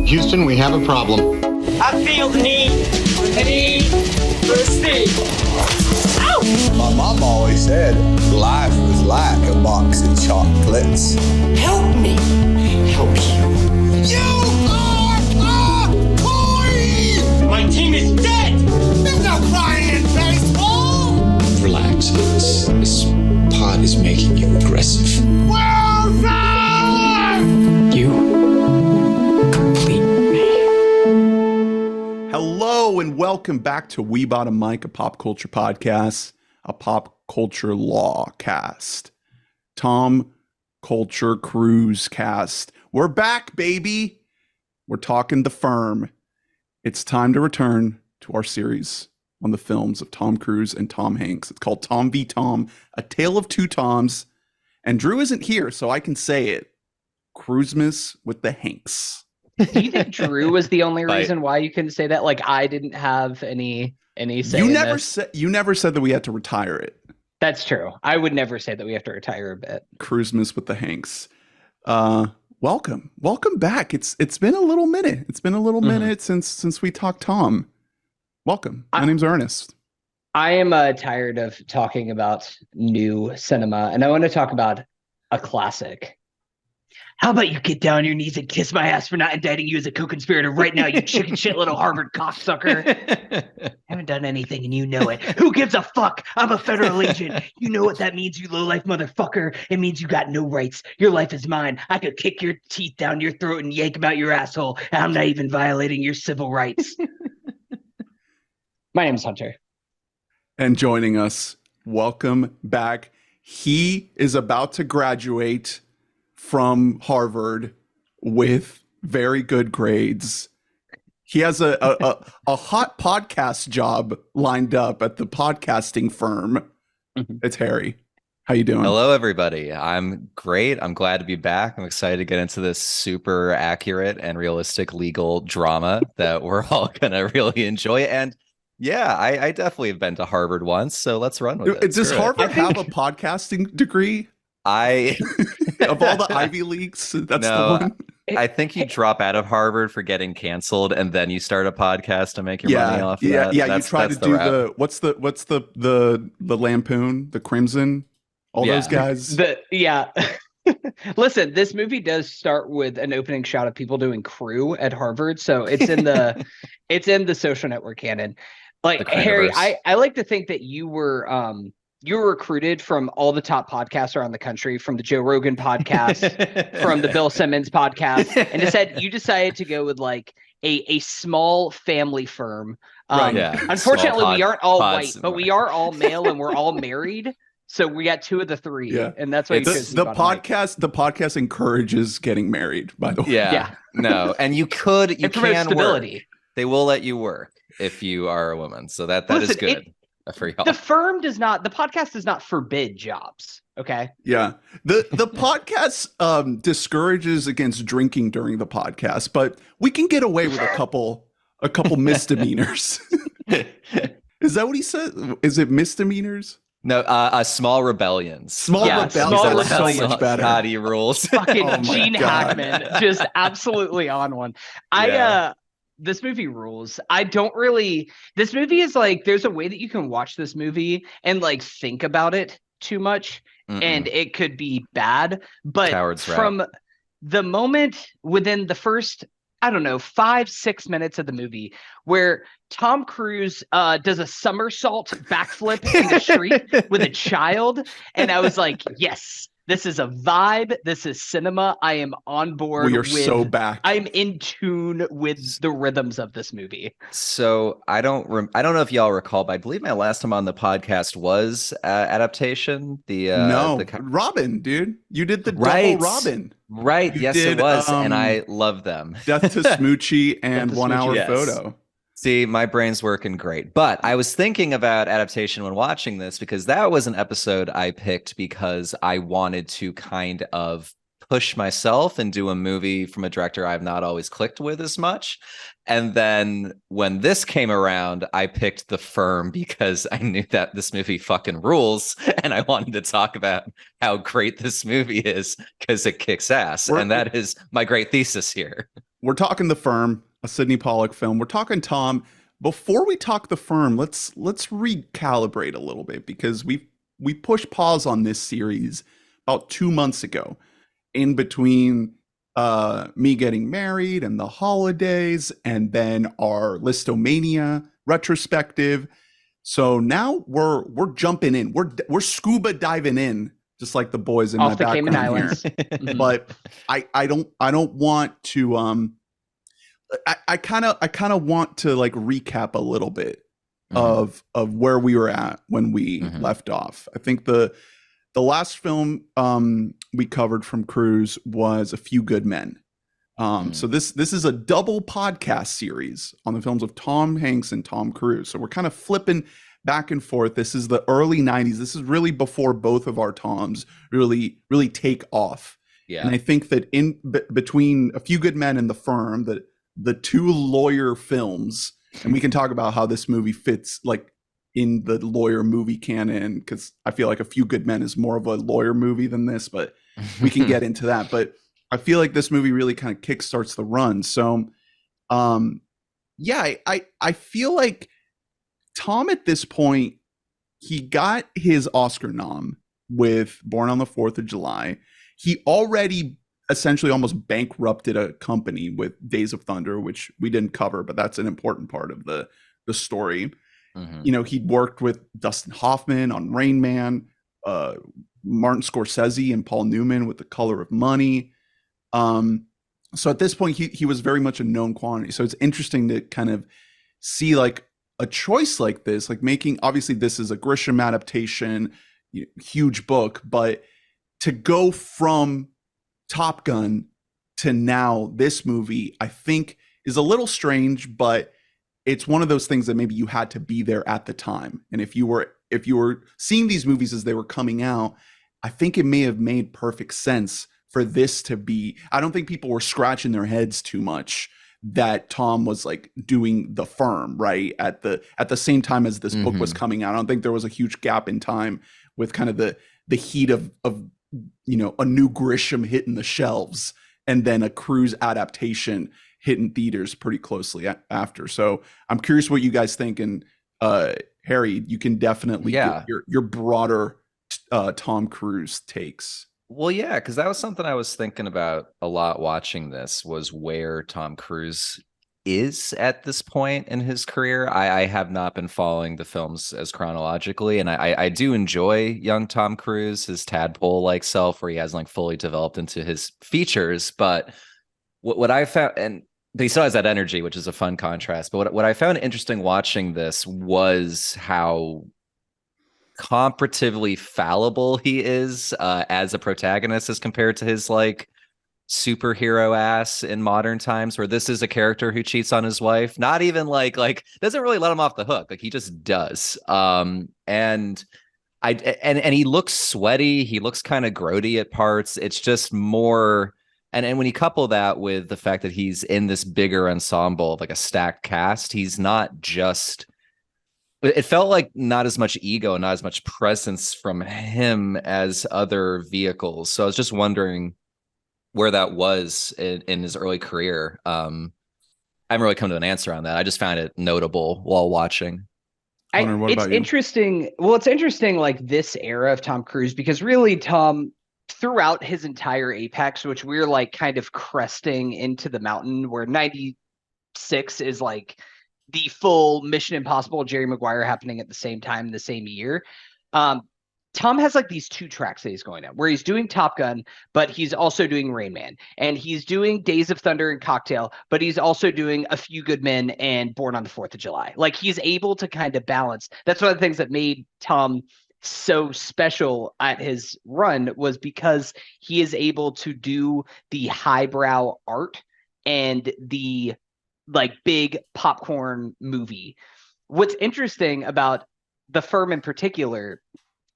Houston, we have a problem. I feel the need for speed. Ow! My mom always said life was like a box of chocolates. Help me help you. You are a toy! My team is dead! There's no crying in baseball! Relax. This pod is making you aggressive. You complete me. Hello and welcome back to weboughtamic, a pop culture podcast, a pop culture law cast, Tom Culture Cruise cast. We're back, baby. We're talking The Firm. It's time to return to our series on the films of Tom Cruise and Tom Hanks. It's called Tom v. Tom, A Tale of Two Toms. And Drew isn't here, so I can say it. Cruisemas with the Hanks. Do you think Drew was the only reason why you couldn't say that? Like, I didn't have any say. You never said that we had to retire it. That's true. I would never say that we have to retire a bit. Cruisemas with the Hanks. Welcome back. It's been a little minute. It's been a little minute since we talked Tom. Welcome. My name's Ernest. I am tired of talking about new cinema, and I want to talk about a classic. How about you get down on your knees and kiss my ass for not indicting you as a co-conspirator right now, you chicken shit little Harvard cocksucker. Haven't done anything and you know it. Who gives a fuck? I'm a federal agent. You know what that means, you low-life motherfucker. It means you got no rights. Your life is mine. I could kick your teeth down your throat and yank them out your asshole, and I'm not even violating your civil rights. My name's Hunter. And joining us, welcome back. He is about to graduate from Harvard with very good grades. He has a hot podcast job lined up at the podcasting firm. It's Harry. How you doing? Hello, everybody. I'm great. I'm glad to be back. I'm excited to get into this super accurate and realistic legal drama that we're all going to really enjoy. And yeah, I definitely have been to Harvard once, so let's run with it. Does Harvard have a podcasting degree? Of all the Ivy Leagues, that's the one. I think you drop out of Harvard for getting canceled, and then you start a podcast to make your money off of that. Yeah, you try to do what's the Lampoon, the Crimson, all those guys. Listen, this movie does start with an opening shot of people doing crew at Harvard, so it's in the Social Network canon. Like, Harry, I like to think that you were recruited from all the top podcasts around the country, from the Joe Rogan podcast, from the Bill Simmons podcast, and you decided to go with like a small family firm. Unfortunately, we aren't all white, but we are all male and we're all married. So we got two of the three, and that's why the podcast encourages getting married. By the way, no, and you can stability. Work. They will let you work if you are a woman, so that is good. For y'all. The podcast does not forbid jobs. Okay. Yeah. The podcast discourages against drinking during the podcast, but we can get away with a couple misdemeanors. Is that what he said? Is it misdemeanors? No, small rebellions. Small rebellions are so much better. Naughty rules. Fucking Gene Hackman, just absolutely on one. This movie rules. This movie is like, there's a way that you can watch this movie and like think about it too much and it could be bad. But from the moment within the first, 5-6 minutes of the movie where Tom Cruise does a somersault backflip in the street with a child, and I was like, yes. This is a vibe. This is cinema. I am on board. We are so back. I'm in tune with the rhythms of this movie. So I don't know if y'all recall, but I believe my last time on the podcast was adaptation. Robin, dude. You did the double Robin. Right. It was, and I love them. Death to Smoochie and 1 Hour Photo. See, my brain's working great. But I was thinking about adaptation when watching this because that was an episode I picked because I wanted to kind of push myself and do a movie from a director I've not always clicked with as much. And then when this came around, I picked The Firm because I knew that this movie fucking rules. And I wanted to talk about how great this movie is because it kicks ass. And that is my great thesis here. we're talking The Firm, a Sydney Pollack film. We're talking Tom. Before we talk The Firm, let's recalibrate a little bit, because we pushed pause on this series about 2 months ago, in between me getting married and the holidays, and then our Listomania retrospective. So now we're jumping in. We're scuba diving in, just like the boys in Off my the Cayman background Islands. here. But I don't want to I kind of want to like recap a little bit of where we were at when we left off. I think the last film we covered from Cruise was A Few Good Men. So this is a double podcast series on the films of Tom Hanks and Tom Cruise. So we're kind of flipping back and forth. This is the early 90s. This is really before both of our Toms really take off. Yeah. And I think that in between A Few Good Men and The Firm, the two lawyer films, and we can talk about how this movie fits like in the lawyer movie canon, because I feel like A Few Good Men is more of a lawyer movie than this, but we can get into that. But I feel like this movie really kind of kickstarts the run. So yeah, I feel like Tom at this point, he got his Oscar nom with Born on the 4th of July. He already essentially almost bankrupted a company with Days of Thunder, which we didn't cover, but that's an important part of the story. You know, he'd worked with Dustin Hoffman on Rain Man, Martin Scorsese and Paul Newman with The Color of Money. So at this point, he was very much a known quantity. So it's interesting to kind of see like a choice like this, like making, obviously this is a Grisham adaptation, huge book, but to go from Top Gun to now this movie, I think is a little strange, but it's one of those things that maybe you had to be there at the time. And if you were seeing these movies as they were coming out, I think it may have made perfect sense for this to be, I don't think people were scratching their heads too much that Tom was like doing The Firm, right? At the same time as this book was coming out. I don't think there was a huge gap in time with kind of the heat of you know, a new Grisham hitting the shelves and then a Cruise adaptation hitting theaters pretty closely after. So I'm curious what you guys think. And Harry, you can definitely get your broader Tom Cruise takes. Well, yeah, because that was something I was thinking about a lot watching this, was where Tom Cruise is at this point in his career. I have not been following the films as chronologically, and I do enjoy young Tom Cruise, his tadpole-like self, where he hasn't like fully developed into his features. But what I found, but he still has that energy, which is a fun contrast. But what I found interesting watching this was how comparatively fallible he is as a protagonist as compared to his like superhero ass in modern times, where this is a character who cheats on his wife, not even like doesn't really let him off the hook, like he just does. And he looks sweaty, he looks kind of grody at parts. It's just more, and when you couple that with the fact that he's in this bigger ensemble of like a stacked cast, he's not just, it felt like not as much ego and not as much presence from him as other vehicles. So I was just wondering where that was in his early career. I haven't really come to an answer on that. I just found it notable while watching. It's interesting. Well, it's interesting, like this era of Tom Cruise, because really Tom, throughout his entire apex, which we're like kind of cresting into the mountain, where 96 is like the full Mission Impossible Jerry Maguire happening at the same time, the same year. Tom has like these two tracks that he's going at, where he's doing Top Gun, but he's also doing Rain Man, and he's doing Days of Thunder and Cocktail, but he's also doing A Few Good Men and Born on the 4th of July. Like he's able to kind of balance. That's one of the things that made Tom so special at his run, was because he is able to do the highbrow art and the like big popcorn movie. What's interesting about The Firm in particular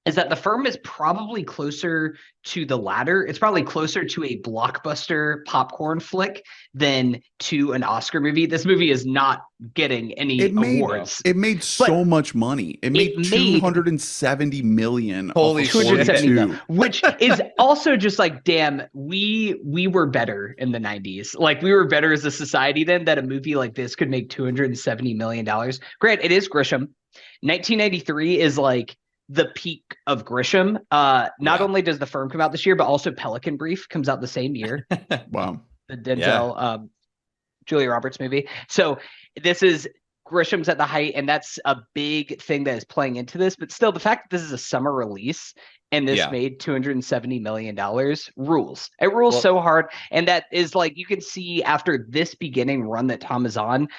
is that The Firm is probably closer to the latter. It's probably closer to a blockbuster popcorn flick than to an Oscar movie. This movie is not getting any awards. It made so much money. It made 270 million. Holy shit. 270 million, which is also just like, damn, we were better in the 90s. Like, we were better as a society then, that a movie like this could make $270 million. Grant, it is Grisham. 1993 is like the peak of Grisham. Not only does The Firm come out this year, but also Pelican Brief comes out the same year. Wow. The Denzel, Julia Roberts movie. So this is Grisham's at the height, and that's a big thing that is playing into this. But still, the fact that this is a summer release and this made $270 million rules. It rules so hard. And that is like, you can see after this beginning run that Tom is on,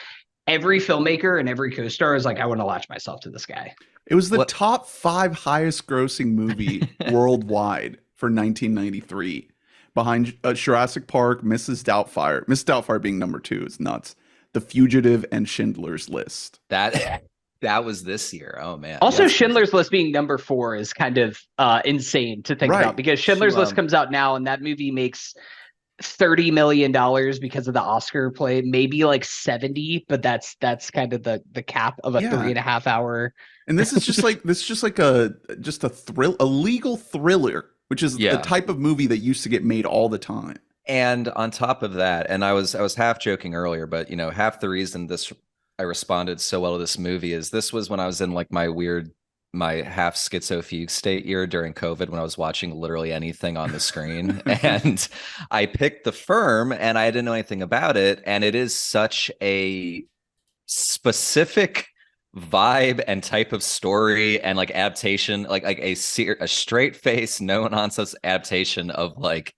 every filmmaker and every co-star is like, I want to latch myself to this guy. It was the top 5 highest grossing movie worldwide for 1993, behind Jurassic Park, Mrs. Doubtfire. Mrs. Doubtfire being number 2 is nuts. The Fugitive and Schindler's List. That was this year. Oh man. Also, Schindler's List being number 4 is kind of insane to think about, because Schindler's List comes out now and that movie makes $30 million because of the Oscar play, maybe like 70, but that's kind of the cap of a 3.5 hour. And this is just like a legal thriller, which is the type of movie that used to get made all the time. And on top of that, and I was half joking earlier, but half the reason I responded so well to this movie is this was when I was in like my half schizofugue state year during COVID, when I was watching literally anything on the screen. And I picked The Firm and I didn't know anything about it. And it is such a specific vibe and type of story and like adaptation, like a straight face, no nonsense adaptation of like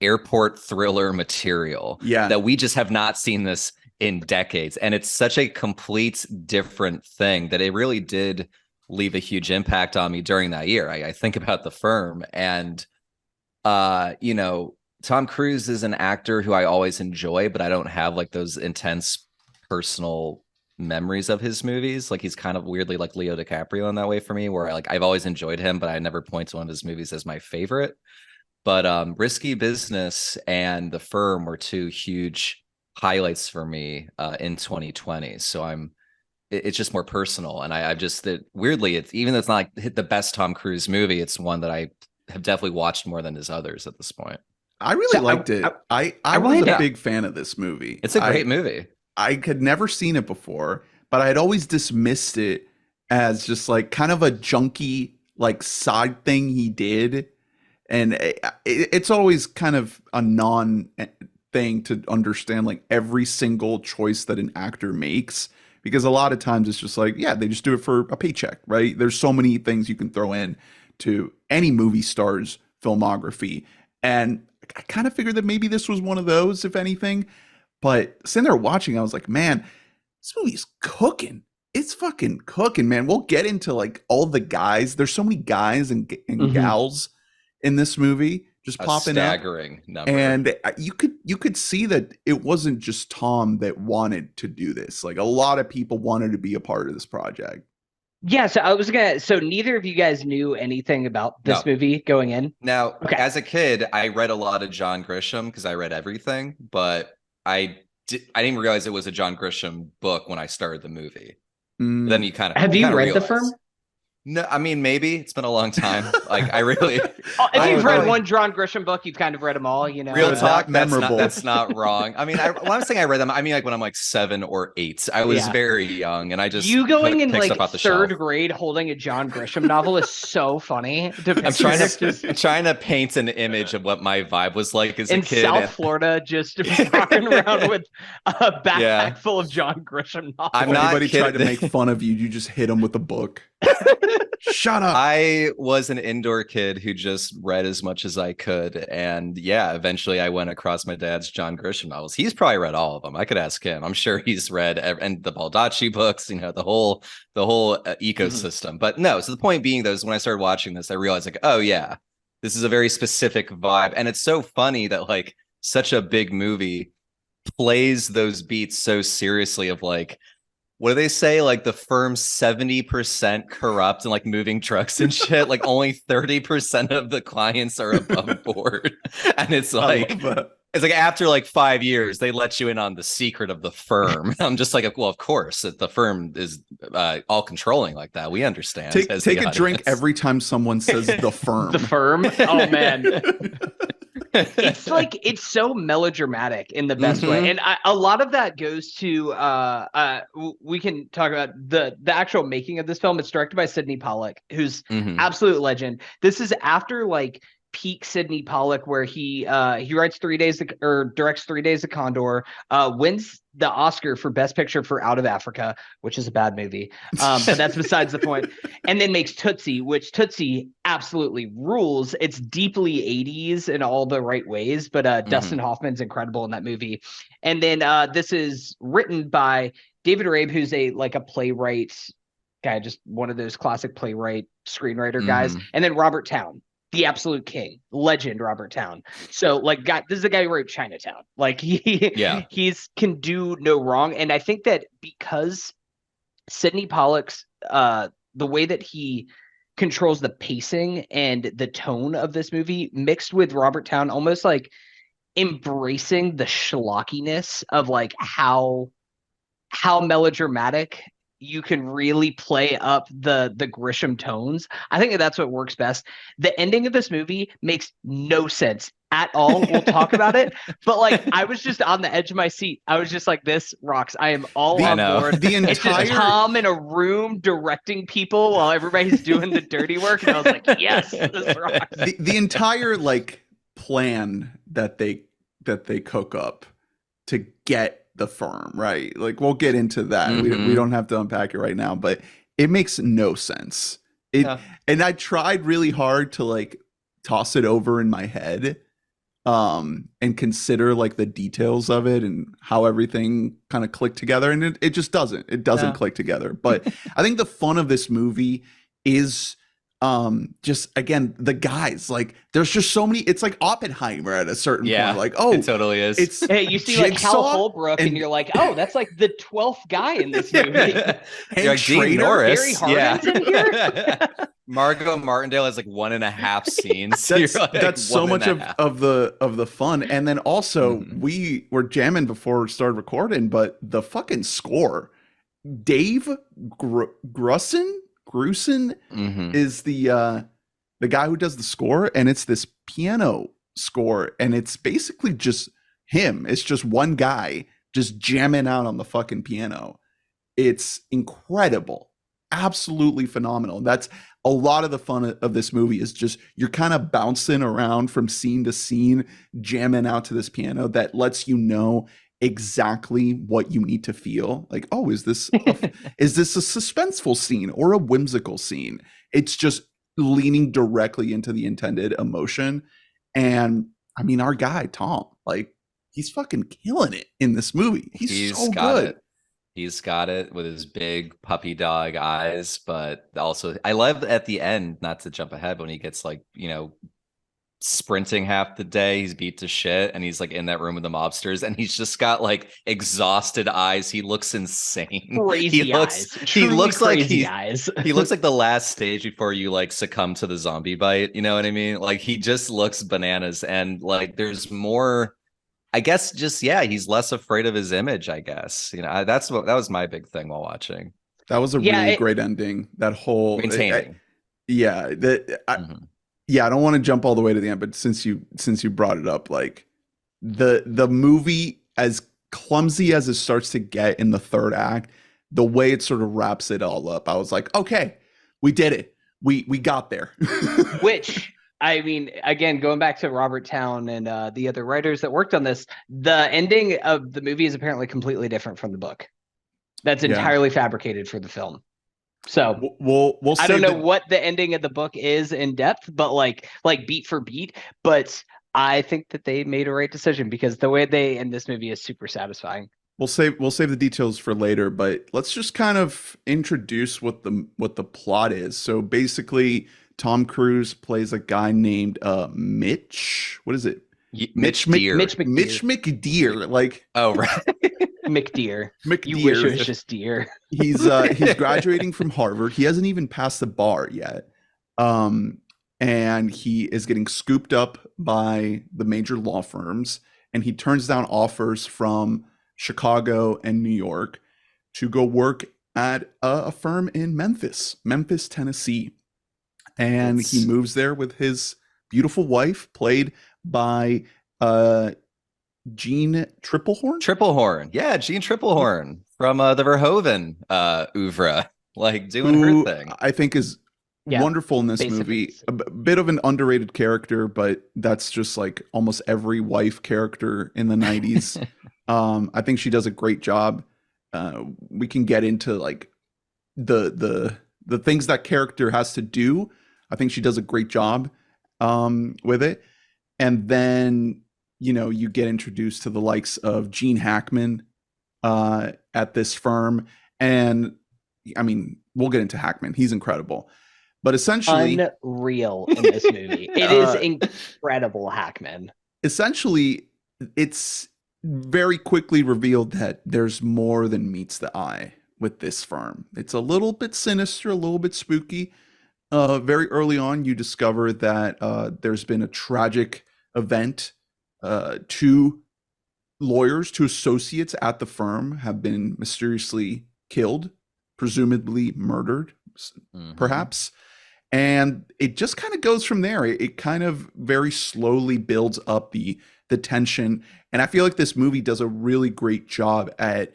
airport thriller material that we just have not seen this in decades. And it's such a complete different thing that it really did leave a huge impact on me during that year. I think about The Firm, and Tom Cruise is an actor who I always enjoy, but I don't have like those intense personal memories of his movies. Like, he's kind of weirdly like Leo DiCaprio in that way for me, where I've always enjoyed him, but I never point to one of his movies as my favorite. But Risky Business and The Firm were 2 huge highlights for me in 2020. So it's just more personal. And I just, that weirdly, it's, even though it's not like the best Tom Cruise movie, it's one that I have definitely watched more than his others at this point. I really liked it. I was a big fan of this movie. It's a great movie. I had never seen it before, but I had always dismissed it as just like kind of a junky like side thing he did. And it's always kind of a non thing to understand like every single choice that an actor makes, because a lot of times it's just like, they just do it for a paycheck, right? There's so many things you can throw in to any movie star's filmography. And I kind of figured that maybe this was one of those, if anything. But sitting there watching, I was like, man, this movie's cooking. It's fucking cooking, man. We'll get into like all the guys. There's so many guys and gals in this movie just popping staggering up. Number. And you could see that it wasn't just Tom that wanted to do this. Like, a lot of people wanted to be a part of this project. Yeah, so neither of you guys knew anything about this movie going in? Now, as a kid, I read a lot of John Grisham because I read everything, but I didn't realize it was a John Grisham book when I started the movie. Then you kind of have you read The Firm? No, I mean, maybe. It's been a long time. Like, I really... if you've read one John Grisham book, you've kind of read them all, Real talk, memorable. That's not wrong. I mean, when I'm saying I read them, I mean, like, when I'm like 7 or 8. I was very young, and I just... You going in like 3rd grade holding a John Grisham novel is so funny. I'm trying to paint an image of what my vibe was like as a kid. In South Florida, just walking around with a backpack full of John Grisham novels. I'm not Anybody tried to make fun of you, you just hit them with a book. Shut up. I was an indoor kid who just read as much as I could. And eventually I went across my dad's John Grisham novels. He's probably read all of them. I could ask him. I'm sure he's read and the Baldacci books, the whole ecosystem. But no, so the point being though, is when I started watching this, I realized like, oh yeah, this is a very specific vibe. And it's so funny that like such a big movie plays those beats so seriously of like, what do they say? Like the firm's 70% corrupt and like moving trucks and shit. Like only 30% of the clients are above board. And it's like, it's like after like 5 years, they let you in on the secret of the firm. I'm just like, well, of course, if the firm is all controlling like that. We understand. Take a drink every time someone says the firm. The firm. Oh man. It's like, it's so melodramatic in the best way, and a lot of that goes to we can talk about the actual making of this film. It's directed by Sydney Pollack, who's absolute legend. This is after like peak Sydney Pollack, where he writes 3 days or directs 3 Days of Condor, wins the Oscar for Best Picture for Out of Africa, which is a bad movie, but that's besides the point. And then makes Tootsie, which Tootsie absolutely rules. It's deeply 80s in all the right ways, but Dustin Hoffman's incredible in that movie. And then this is written by David Rabe, who's a playwright guy, just one of those classic playwright screenwriter guys, and then Robert Towne, the absolute king, legend, Robert Towne. So this is the guy who wrote Chinatown. Like he's can do no wrong. And I think that because Sydney Pollack's the way that he controls the pacing and the tone of this movie, mixed with Robert Towne almost like embracing the schlockiness of like how melodramatic you can really play up the Grisham tones. I think that's what works best. The ending of this movie makes no sense at all. We'll talk about it, but like I was just on the edge of my seat. I was just like, this rocks. I am all on board. It's just Tom in a room directing people while everybody's doing the dirty work, and I was like, yes, this rocks. The entire plan that they cook up to get the firm, right? Like we'll get into that. We don't have to unpack it right now, but it makes no sense. And I tried really hard to toss it over in my head and consider the details of it and how everything kind of clicked together, and it just doesn't click together. But I think the fun of this movie is just again the guys, there's just so many. It's like Oppenheimer at a certain point. It totally is. It's you see Hal Holbrook and you're like, oh, that's like the 12th guy in this movie. You're like Dean Norris. Harry Harden's in here. Margot Martindale has 1.5 scenes. That's so much of the fun. And then also we were jamming before we started recording, but the fucking score, Dave Grusin is the guy who does the score, and it's this piano score, and it's basically just him. It's just one guy just jamming out on the fucking piano. It's incredible, absolutely phenomenal. That's a lot of the fun of this movie, is just you're kind of bouncing around from scene to scene, jamming out to this piano that lets you know exactly what you need to feel. Like, oh, is this a suspenseful scene or a whimsical scene? It's just leaning directly into the intended emotion. And I mean, our guy Tom, he's fucking killing it in this movie. He's so good. He's got it with his big puppy dog eyes, but also I love at the end, not to jump ahead, but when he gets sprinting half the day, he's beat to shit, and he's in that room with the mobsters, and he's just got exhausted eyes. He looks insane. Crazy eyes. He looks crazy eyes. He looks like the last stage before you succumb to the zombie bite. You know what I mean? He just looks bananas, and there's more. I guess he's less afraid of his image. I guess that was my big thing while watching. That was a really great ending. That whole maintaining. Yeah, I don't want to jump all the way to the end, but since you brought it up, the movie, as clumsy as it starts to get in the third act, the way it sort of wraps it all up, I was like, okay, we did it. We got there. Which, I mean, again, going back to Robert Towne and the other writers that worked on this, the ending of the movie is apparently completely different from the book. That's entirely fabricated for the film. So we'll I don't know what the ending of the book is in depth, but like beat for beat. But I think that they made a right decision, because the way they end this movie is super satisfying. We'll save the details for later, but let's just kind of introduce what the plot is. So basically, Tom Cruise plays a guy named Mitch. What is it? Mitch McDeere. Mitch McDeere. Oh, right. McDeer. You McDeer. wish it was just deer. He's graduating from Harvard. He hasn't even passed the bar yet. And he is getting scooped up by the major law firms, and he turns down offers from Chicago and New York to go work at a firm in Memphis, Tennessee. And he moves there with his beautiful wife, played by Jeanne Tripplehorn. Yeah, Jeanne Tripplehorn from the Verhoeven oeuvre, like doing her thing. I think is wonderful in this movie. A bit of an underrated character, but that's just like almost every wife character in the 90s. I think she does a great job. We can get into like the things that character has to do. I think she does a great job with it. And then, you know, you get introduced to the likes of Gene Hackman at this firm. And I mean, we'll get into Hackman. He's incredible. But essentially, unreal in this movie. It is incredible, Hackman. Essentially, it's very quickly revealed that there's more than meets the eye with this firm. It's a little bit sinister, a little bit spooky. Very early on, you discover that there's been a tragic event. Two associates at the firm have been mysteriously killed, presumably murdered, perhaps. And it just kind of goes from there. It kind of very slowly builds up the tension. And I feel like this movie does a really great job at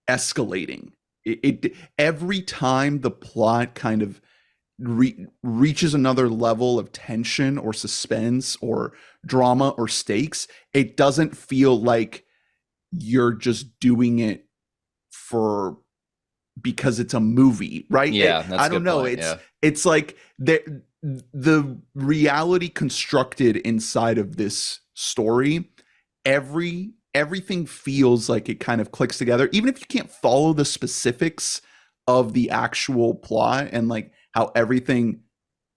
escalating. It every time the plot kind of reaches another level of tension or suspense or drama or stakes, it doesn't feel like you're just doing it because it's a movie, right? Yeah, that's I don't know. Point, it's like the reality constructed inside of this story. Everything feels like it kind of clicks together, even if you can't follow the specifics of the actual plot and like how everything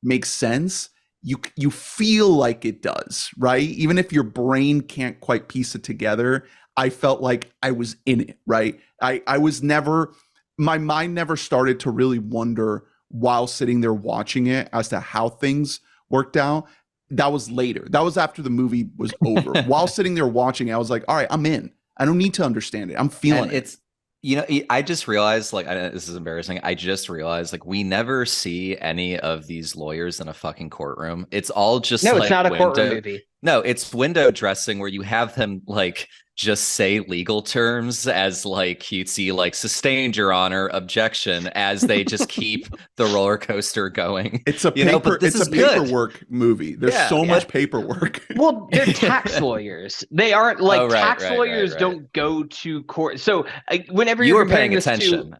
makes sense. You feel like it does, right? Even if your brain can't quite piece it together, I felt like I was in it, right? I was never. My mind never started to really wonder while sitting there watching it as to how things worked out. That was later. That was after the movie was over. While sitting there watching, I was like, all right, I'm in. I don't need to understand it. I'm feeling it. It's, you know, I just realized, like, this is embarrassing. I just realized, like, we never see any of these lawyers in a fucking courtroom. It's all just no, like it's not a courtroom movie. No, it's window dressing where you have them like just say legal terms as like you'd see like sustained, your honor, objection, as they just keep the roller coaster going. It's a paperwork movie. There's so much paperwork. Well, they're tax lawyers. They aren't like tax lawyers don't go to court. So whenever you're comparing this to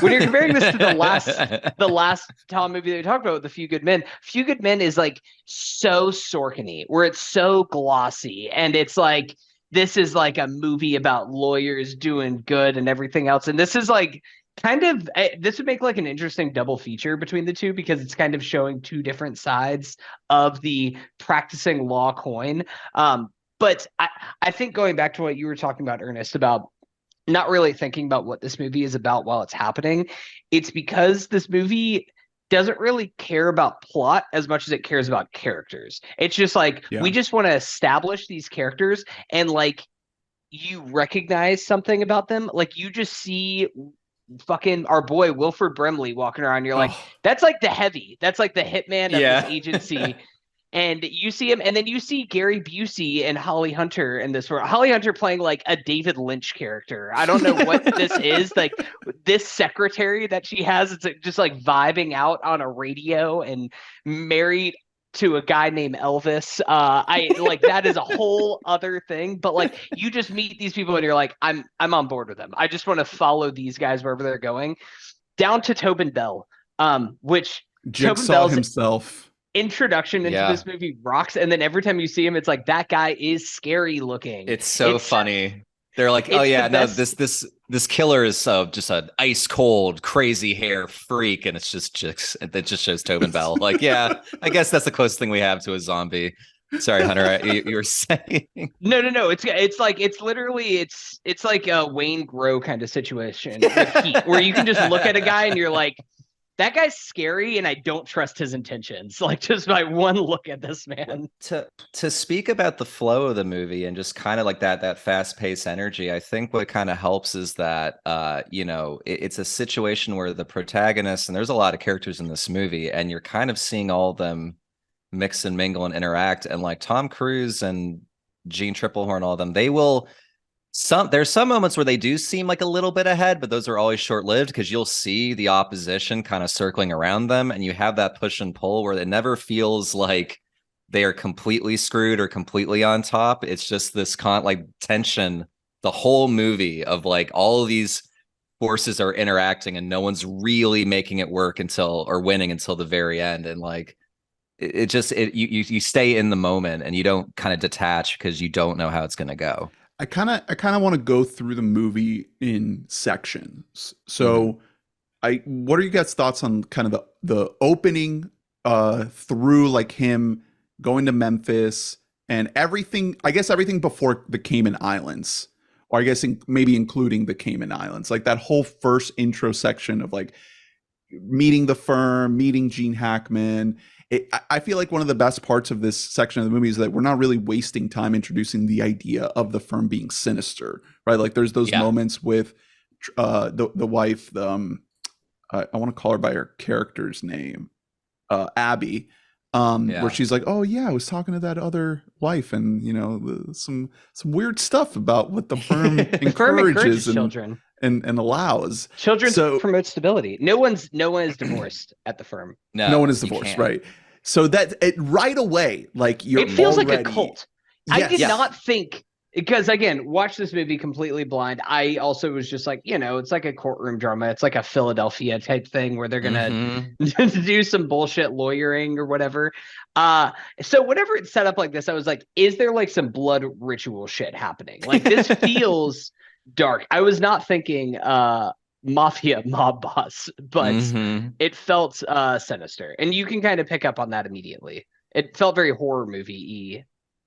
when you're comparing this to the last Tom movie that we talked about with A Few Good Men, Few Good Men is like so Sorkin-y, where it's so glossy, and it's like this is like a movie about lawyers doing good and everything else. And this is like kind of, this would make like an interesting double feature between the two, because it's kind of showing two different sides of the practicing law coin. But I think going back to what you were talking about, Ernest, about not really thinking about what this movie is about while it's happening, it's because this movie doesn't really care about plot as much as it cares about characters. It's just like, we just want to establish these characters, and like you recognize something about them. Like you just see fucking our boy Wilford Brimley walking around. You're like, that's like the heavy. That's like the hitman of this agency. And you see him, and then you see Gary Busey and Holly Hunter in this. Holly Hunter playing like a David Lynch character. I don't know what this is. Like this secretary that she has, it's just like vibing out on a radio and married to a guy named Elvis. I like that is a whole other thing. But like you just meet these people and you're like, I'm on board with them. I just want to follow these guys wherever they're going. Down to Tobin Bell, which Jigsaw himself. Introduction into this movie rocks, and then every time you see him, it's like that guy is scary looking. It's so funny. They're like, oh yeah, no, this killer is just an ice cold, crazy hair freak, and it's just that just shows Tobin Bell. Like, yeah, I guess that's the closest thing we have to a zombie. Sorry, Hunter, you were saying. No. It's like it's literally it's like a Wayne Grow kind of situation with Heat, where you can just look at a guy and you're like, that guy's scary, and I don't trust his intentions. Like, just by one look at this man. To speak about the flow of the movie and just kind of like that fast-paced energy, I think what kind of helps is that it's a situation where the protagonist, and there's a lot of characters in this movie, and you're kind of seeing all of them mix and mingle and interact. And like Tom Cruise and Jeanne Tripplehorn, all of them, there's some moments where they do seem like a little bit ahead, but those are always short-lived because you'll see the opposition kind of circling around them, and you have that push and pull where it never feels like they are completely screwed or completely on top. It's just this tension the whole movie of like all of these forces are interacting and no one's really making it work or winning until the very end. And like you stay in the moment and you don't kind of detach because you don't know how it's going to go. I kind of want to go through the movie in sections. So what are you guys' thoughts on kind of the opening through like him going to Memphis and everything, I guess everything before the Cayman Islands, or I guess maybe including the Cayman Islands, like that whole first intro section of like meeting the firm, meeting Gene Hackman. I feel like one of the best parts of this section of the movie is that we're not really wasting time introducing the idea of the firm being sinister, right? Like there's those moments with the wife, I want to call her by her character's name, Abby, where she's like, oh yeah, I was talking to that other wife, and some weird stuff about what the firm encourages children and allows. Children to promote stability. No one is divorced at the firm. No one is divorced, right? So that right away, like it feels like a cult. Yes. I did not think, because again, watch this movie completely blind. I also was just like, it's like a courtroom drama. It's like a Philadelphia type thing where they're gonna do some bullshit lawyering or whatever. So whenever it's set up like this, I was like, is there like some blood ritual shit happening? Like this feels dark. I was not thinking mafia mob boss, but it felt sinister, and you can kind of pick up on that immediately. It felt very horror movie-y,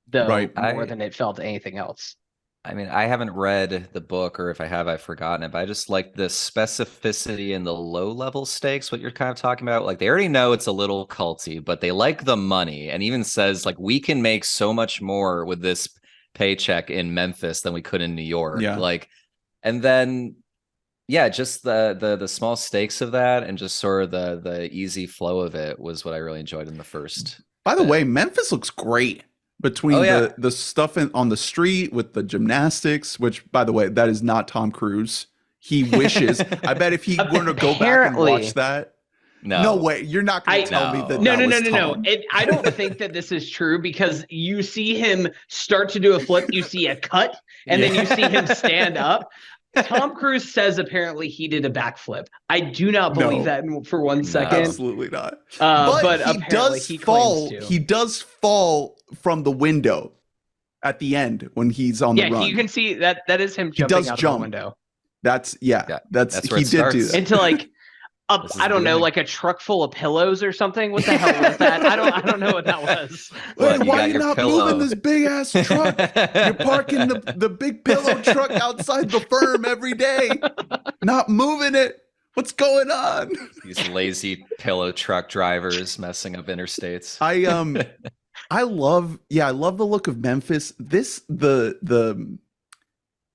though, more than it felt anything else. I mean, I haven't read the book, or if I have, I've forgotten it, but I just like the specificity and the low-level stakes, what you're kind of talking about. Like, they already know it's a little culty, but they like the money, and even says, like, we can make so much more with this paycheck in Memphis than we could in New York. Like, and then just the small stakes of that, and just sort of the easy flow of it was what I really enjoyed in the first. By the way, Memphis looks great between the stuff on the street with the gymnastics, which, by the way, that is not Tom Cruise. He wishes. I bet if he were to go back and watch that. No way. You're not going to tell me that. No. I don't think that this is true, because you see him start to do a flip, you see a cut, and then you see him stand up. Tom Cruise says apparently he did a backflip. I do not believe that for 1 second. Absolutely not. But he does fall. He does fall from the window at the end when he's on the run. Yeah, you can see that is him jumping out of the window. That's he did do that. Into like I don't know, like a truck full of pillows or something. What the hell was that? I don't know what that was. Wait, why are you not moving this big ass truck? You're parking the big pillow truck outside the firm every day, not moving it. What's going on? These lazy pillow truck drivers messing up interstates. I love the look of Memphis. The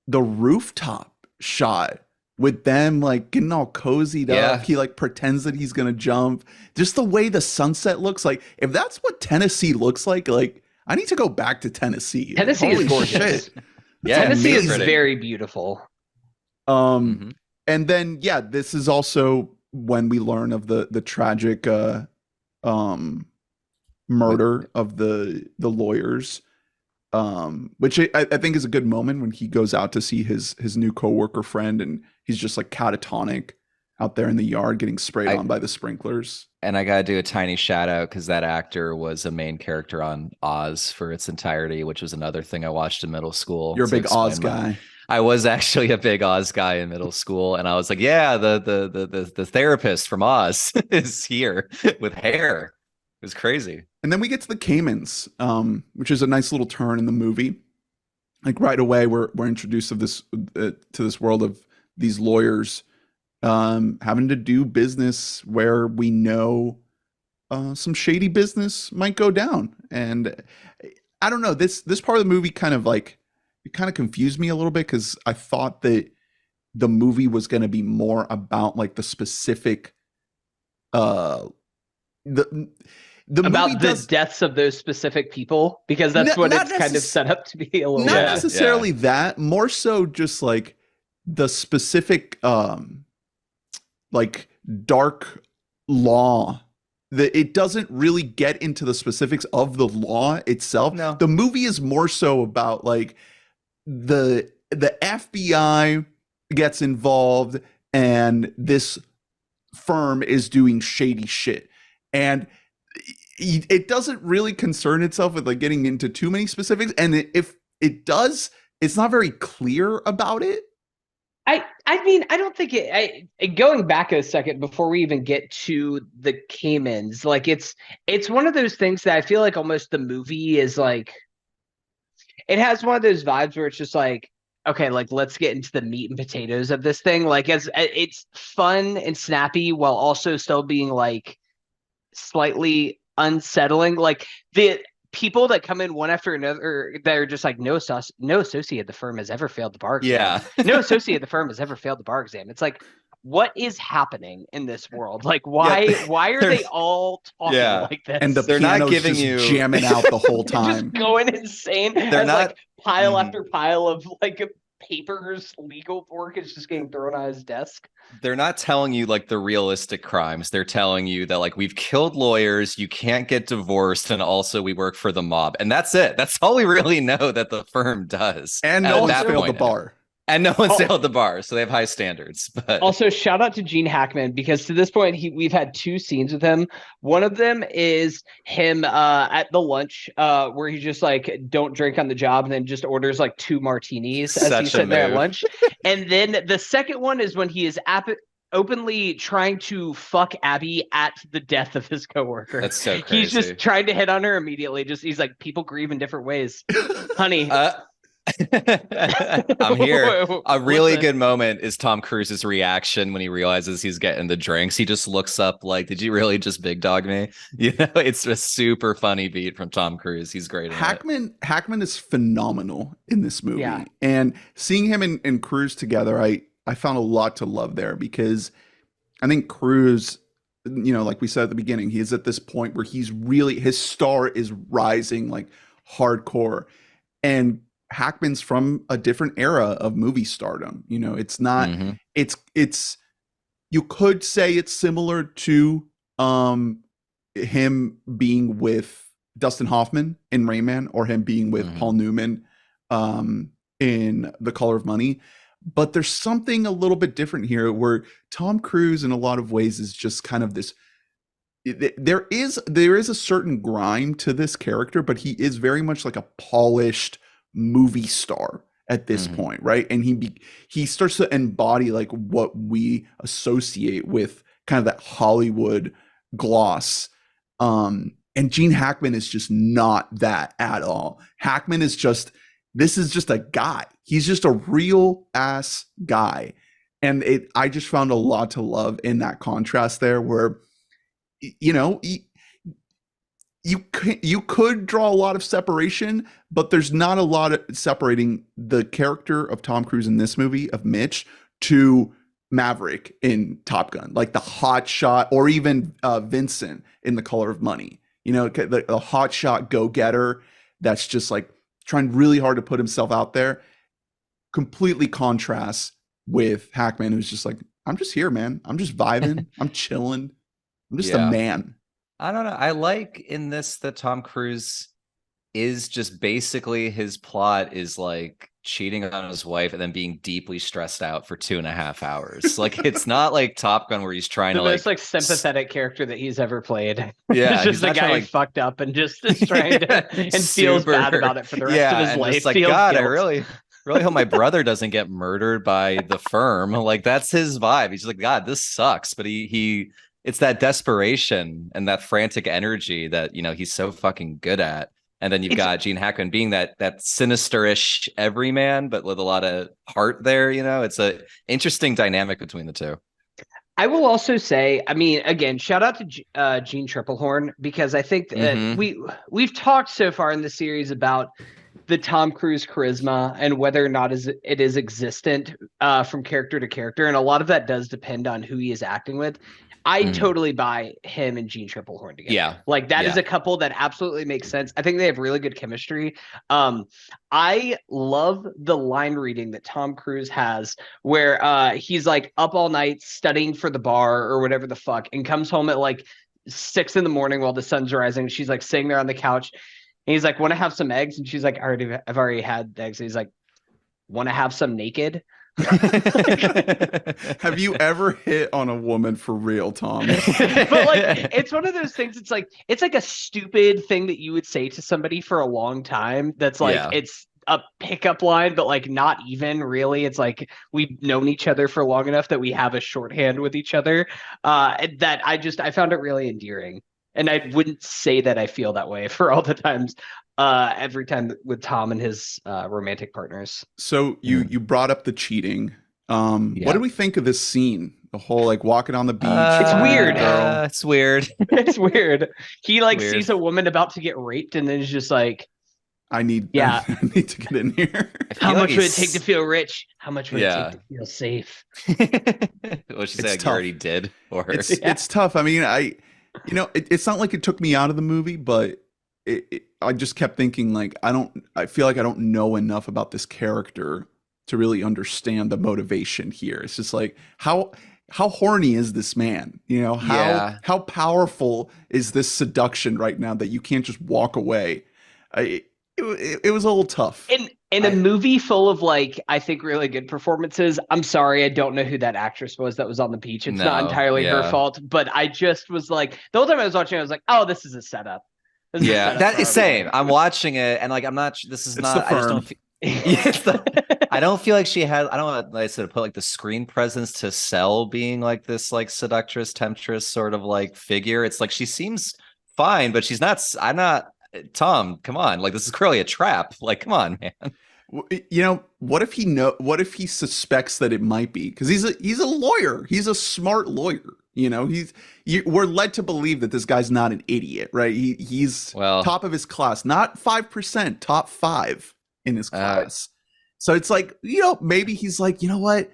rooftop shot with them like getting all cozied up. He like pretends that he's gonna jump. Just the way the sunset looks, like if that's what Tennessee looks like I need to go back to Tennessee. Tennessee is gorgeous. Tennessee is very beautiful. And then this is also when we learn of the tragic murder of the lawyers, which I think is a good moment when he goes out to see his new coworker friend, and he's just like catatonic out there in the yard getting sprayed on by the sprinklers. And I gotta do a tiny shout out because that actor was a main character on Oz for its entirety, which was another thing I watched in middle school. You're a big Oz guy. I was actually a big Oz guy in middle school, and I was like, yeah, the therapist from Oz is here with hair. It was crazy. And then we get to the Caymans, which is a nice little turn in the movie. Like right away, we're introduced to this world of these lawyers having to do business where we know some shady business might go down. And I don't know, this part of the movie kind of confused me a little bit, because I thought that the movie was going to be more about like the specific the about the deaths of those specific people, because that's what it's kind of set up to be a little not bit. necessarily that, more so just like the specific like dark law. That it doesn't really get into the specifics of the law itself. No. The movie is more so about like the FBI gets involved and this firm is doing shady shit, and it doesn't really concern itself with like getting into too many specifics, and if it does, it's not very clear about it. I mean, I don't think going back a second before we even get to the Caymans, like it's one of those things that I feel like almost the movie is like, it has one of those vibes where it's just like, okay, like let's get into the meat and potatoes of this thing. Like it's fun and snappy while also still being like slightly unsettling. Like the people that come in one after another, they're just like, no associate of the firm has ever failed the bar exam. Yeah. No associate of the firm has ever failed the bar exam. It's like, what is happening in this world? Like, why are they all talking like this? And they're not giving you jamming out the whole time, just going insane. They're not like pile after pile of like papers, legal work is just getting thrown on his desk. They're not telling you like the realistic crimes. They're telling you that like, we've killed lawyers, you can't get divorced, and also we work for the mob. And that's it. That's all we really know that the firm does. and no one's failed the bar. And no one sailed the bar, so they have high standards. But also, shout out to Gene Hackman, because to this point, we've had 2 scenes with him. One of them is him at the lunch where he just like, don't drink on the job, and then just orders like 2 martinis as he's sitting there at lunch. And then the second one is when he is openly trying to fuck Abby at the death of his coworker. That's so crazy. He's just trying to hit on her immediately. He's like, people grieve in different ways. Honey. I'm here. A really good moment is Tom Cruise's reaction when he realizes he's getting the drinks. He just looks up like, did you really just big dog me? You know, it's a super funny beat from Tom Cruise. He's great. Hackman is phenomenal in this movie. Yeah. And seeing him and Cruise together, I found a lot to love there, because I think Cruise, you know, like we said at the beginning, he is at this point where his star is rising like hardcore. And Hackman's from a different era of movie stardom. You know, it's not, it's, you could say it's similar to him being with Dustin Hoffman in Rayman, or him being with Paul Newman in The Color of Money. But there's something a little bit different here, where Tom Cruise in a lot of ways is just kind of this, there is a certain grime to this character, but he is very much like a polished movie star at this point, right? And he starts to embody like what we associate with kind of that Hollywood gloss. And Gene Hackman is just not that at all. Hackman is just, this is just a guy. He's just a real ass guy. And I just found a lot to love in that contrast there, where, you know, you could draw a lot of separation, but there's not a lot of separating the character of Tom Cruise in this movie, of Mitch, to Maverick in Top Gun, like the hot shot, or even Vincent in The Color of Money. You know, the hot shot go-getter that's just like trying really hard to put himself out there. Completely contrasts with Hackman, who's just like, I'm just here, man. I'm just vibing. I'm chilling. I'm just a man. I don't know. I like in this that Tom Cruise is just basically, his plot is like cheating on his wife and then being deeply stressed out for 2.5 hours. Like, it's not like Top Gun where he's trying the to most like sympathetic character that he's ever played. Yeah, it's just a guy who fucked up and just is trying to and feels bad about it for the rest of his life. It's like, feels God, guilt. I really hope my brother doesn't get murdered by the firm. Like, that's his vibe. He's like, God, this sucks. But he it's that desperation and that frantic energy that, you know, he's so fucking good at. And then you've got Gene Hackman being that sinister-ish everyman, but with a lot of heart there, you know. It's a interesting dynamic between the two. I will also say, I mean, again, shout out to Jeanne Tripplehorn, because I think that we've talked so far in the series about the Tom Cruise charisma and whether or not it is existent from character to character, and a lot of that does depend on who he is acting with. I totally buy him and Jeanne Tripplehorn together. Yeah. Like that is a couple that absolutely makes sense. I think they have really good chemistry. I love the line reading that Tom Cruise has where he's like up all night studying for the bar or whatever the fuck, and comes home at like 6 a.m. while the sun's rising. She's like sitting there on the couch, and he's like, "Want to have some eggs?" And she's like, I've already had eggs. And he's like, "Want to have some naked?" Have you ever hit on a woman for real, Tom? But like, it's one of those things. It's like a stupid thing that you would say to somebody for a long time. That's like it's a pickup line, but like not even really. It's like we've known each other for long enough that we have a shorthand with each other. That I found it really endearing, and I wouldn't say that I feel that way for all the times. Every time with Tom and his romantic partners. So you brought up the cheating. What do we think of this scene? The whole like walking on the beach. It's weird. It's weird. It's weird. He like sees a woman about to get raped and then is just like, I need to get in here. How much would it take to feel rich? How much would it take to feel safe? What she said, you already did. Or it's tough. I mean, it's not like it took me out of the movie, but I just kept thinking like I feel like I don't know enough about this character to really understand the motivation here. It's just like how horny is this man? You know, how powerful is this seduction right now that you can't just walk away? It was a little tough. In a movie full of like, I think really good performances. I'm sorry, I don't know who that actress was that was on the beach. It's not entirely her fault, but I just was like, the whole time I was watching, I was like, oh, this is a setup. That is same. I'm watching it and like I'm not. This is not. I just don't. I don't feel like she had. I don't know. Like I said, put like the screen presence to sell being like this like seductress, temptress sort of like figure. It's like she seems fine, but she's not. I'm not. Tom, come on. Like this is clearly a trap. Like come on, man. You know, what if he suspects that it might be? Because he's a lawyer. He's a smart lawyer. You know, we're led to believe that this guy's not an idiot, right? He's top of his class, not 5%, top 5 in his class. So it's like, you know, maybe he's like, you know what?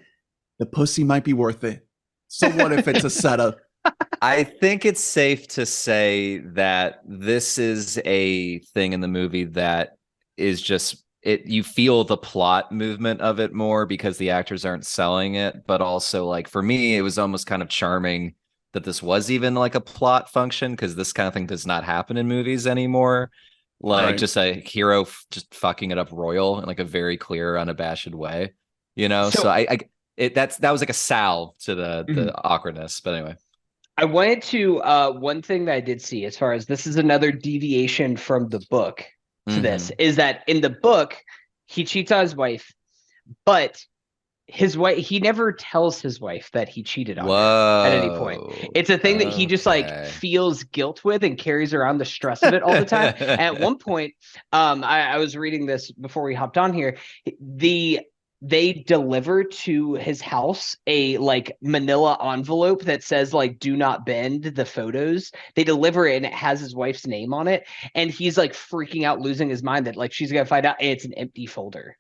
The pussy might be worth it. So what if it's a setup? I think it's safe to say that this is a thing in the movie that is just you feel the plot movement of it more because the actors aren't selling it, but also like for me it was almost kind of charming that this was even like a plot function, because this kind of thing does not happen in movies anymore. Like just a hero just fucking it up royal in like a very clear, unabashed way, you know. So that was like a salve to the awkwardness. But anyway, I wanted to one thing that I did see, as far as this is another deviation from the book to this, is that in the book he cheats on his wife, but his wife, he never tells his wife that he cheated on her at any point. It's a thing that he just like feels guilt with and carries around the stress of it all the time. At one point, I was reading this before we hopped on here. They deliver to his house a like manila envelope that says like "do not bend" the photos. They deliver it and it has his wife's name on it, and he's like freaking out, losing his mind that like she's gonna find out, and it's an empty folder.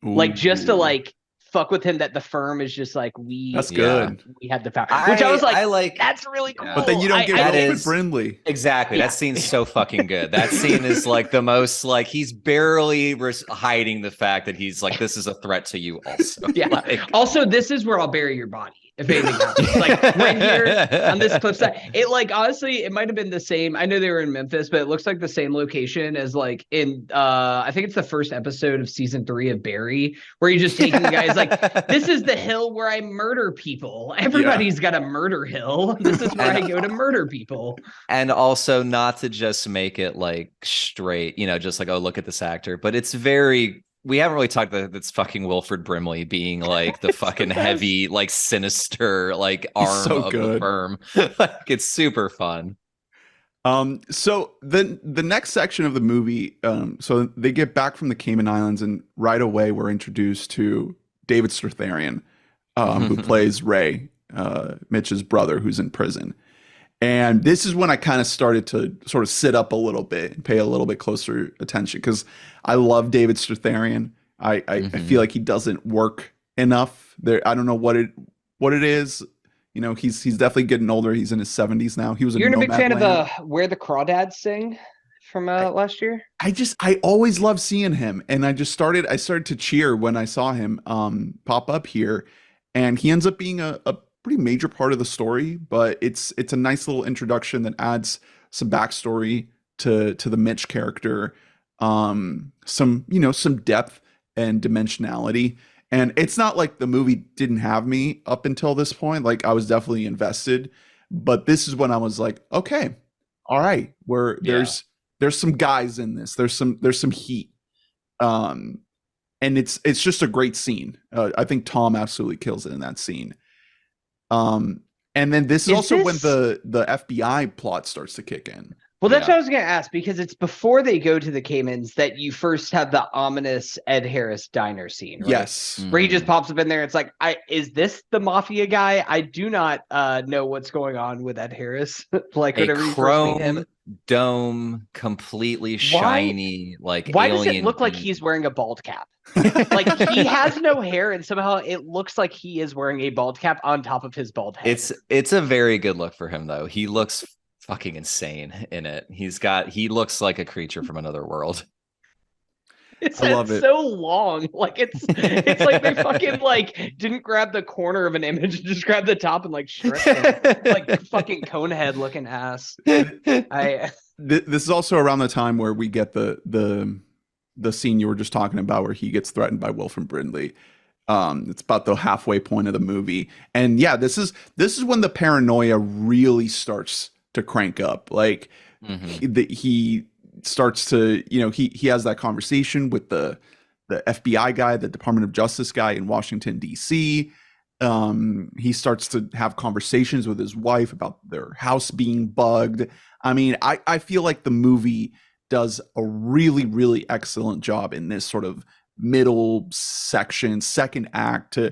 Ooh. Like just to like fuck with him that the firm is just like that's good. We had the power, which I was like that's really cool. But then you don't get Wilfred Brimley. Exactly. That scene's so fucking good. That scene is like the most like he's barely hiding the fact that he's like this is a threat to you also. Yeah. Like, also, this is where I'll bury your body if anything happens. Like right here on this cliff side. It like honestly, it might have been the same. I know they were in Memphis, but it looks like the same location as like in I think it's the first episode of season 3 of Barry, where you're just taking the guys like, this is the hill where I murder people. Everybody's got a murder hill. This is where I go to murder people. And also not to just make it like straight, you know, just like, oh, look at this actor, but it's very we haven't really talked about that's fucking Wilford Brimley being like the fucking heavy, like sinister, like arm so of good. the firm. Like, it's super fun. So the next section of the movie, so they get back from the Cayman Islands, and right away we're introduced to David Strathairn, who plays Ray, Mitch's brother, who's in prison. And this is when I kind of started to sort of sit up a little bit and pay a little bit closer attention, because I love David Strathairn. I feel like he doesn't work enough there. I don't know what it is. You know, he's definitely getting older. He's in his 70s now. He was You're a big fan Nomadland. of Where the Crawdads Sing from last year? I always love seeing him, and I started to cheer when I saw him pop up here, and he ends up being a pretty major part of the story, but it's a nice little introduction that adds some backstory to the Mitch character, some depth and dimensionality. And it's not like the movie didn't have me up until this point. Like, I was definitely invested, but this is when I was like, okay, all right, there's some guys in this. There's some heat. And it's just a great scene. I think Tom absolutely kills it in that scene. And then this is also when the FBI plot starts to kick in. Well, that's what I was going to ask, because it's before they go to the Caymans that you first have the ominous Ed Harris diner scene, right? Yes. Where he just pops up in there. It's like, is this the mafia guy? I do not know what's going on with Ed Harris. Like, a chrome dome, completely shiny, like why alien does it look like he's wearing a bald cap? Like, he has no hair, and somehow it looks like he is wearing a bald cap on top of his bald head. It's a very good look for him, though. He looks fucking insane in it. He looks like a creature from another world. It's so long. Like, it's like they fucking like didn't grab the corner of an image, just grab the top and like stretch it. Like fucking Conehead looking ass. This is also around the time where we get the scene you were just talking about, where he gets threatened by Wilford Brimley. It's about the halfway point of the movie, and yeah, this is when the paranoia really starts to crank up. Like, he starts to, he has that conversation with the FBI guy, the Department of Justice guy in Washington, D.C. He starts to have conversations with his wife about their house being bugged. I mean, I feel like the movie does a really, really excellent job in this sort of middle section, second act, to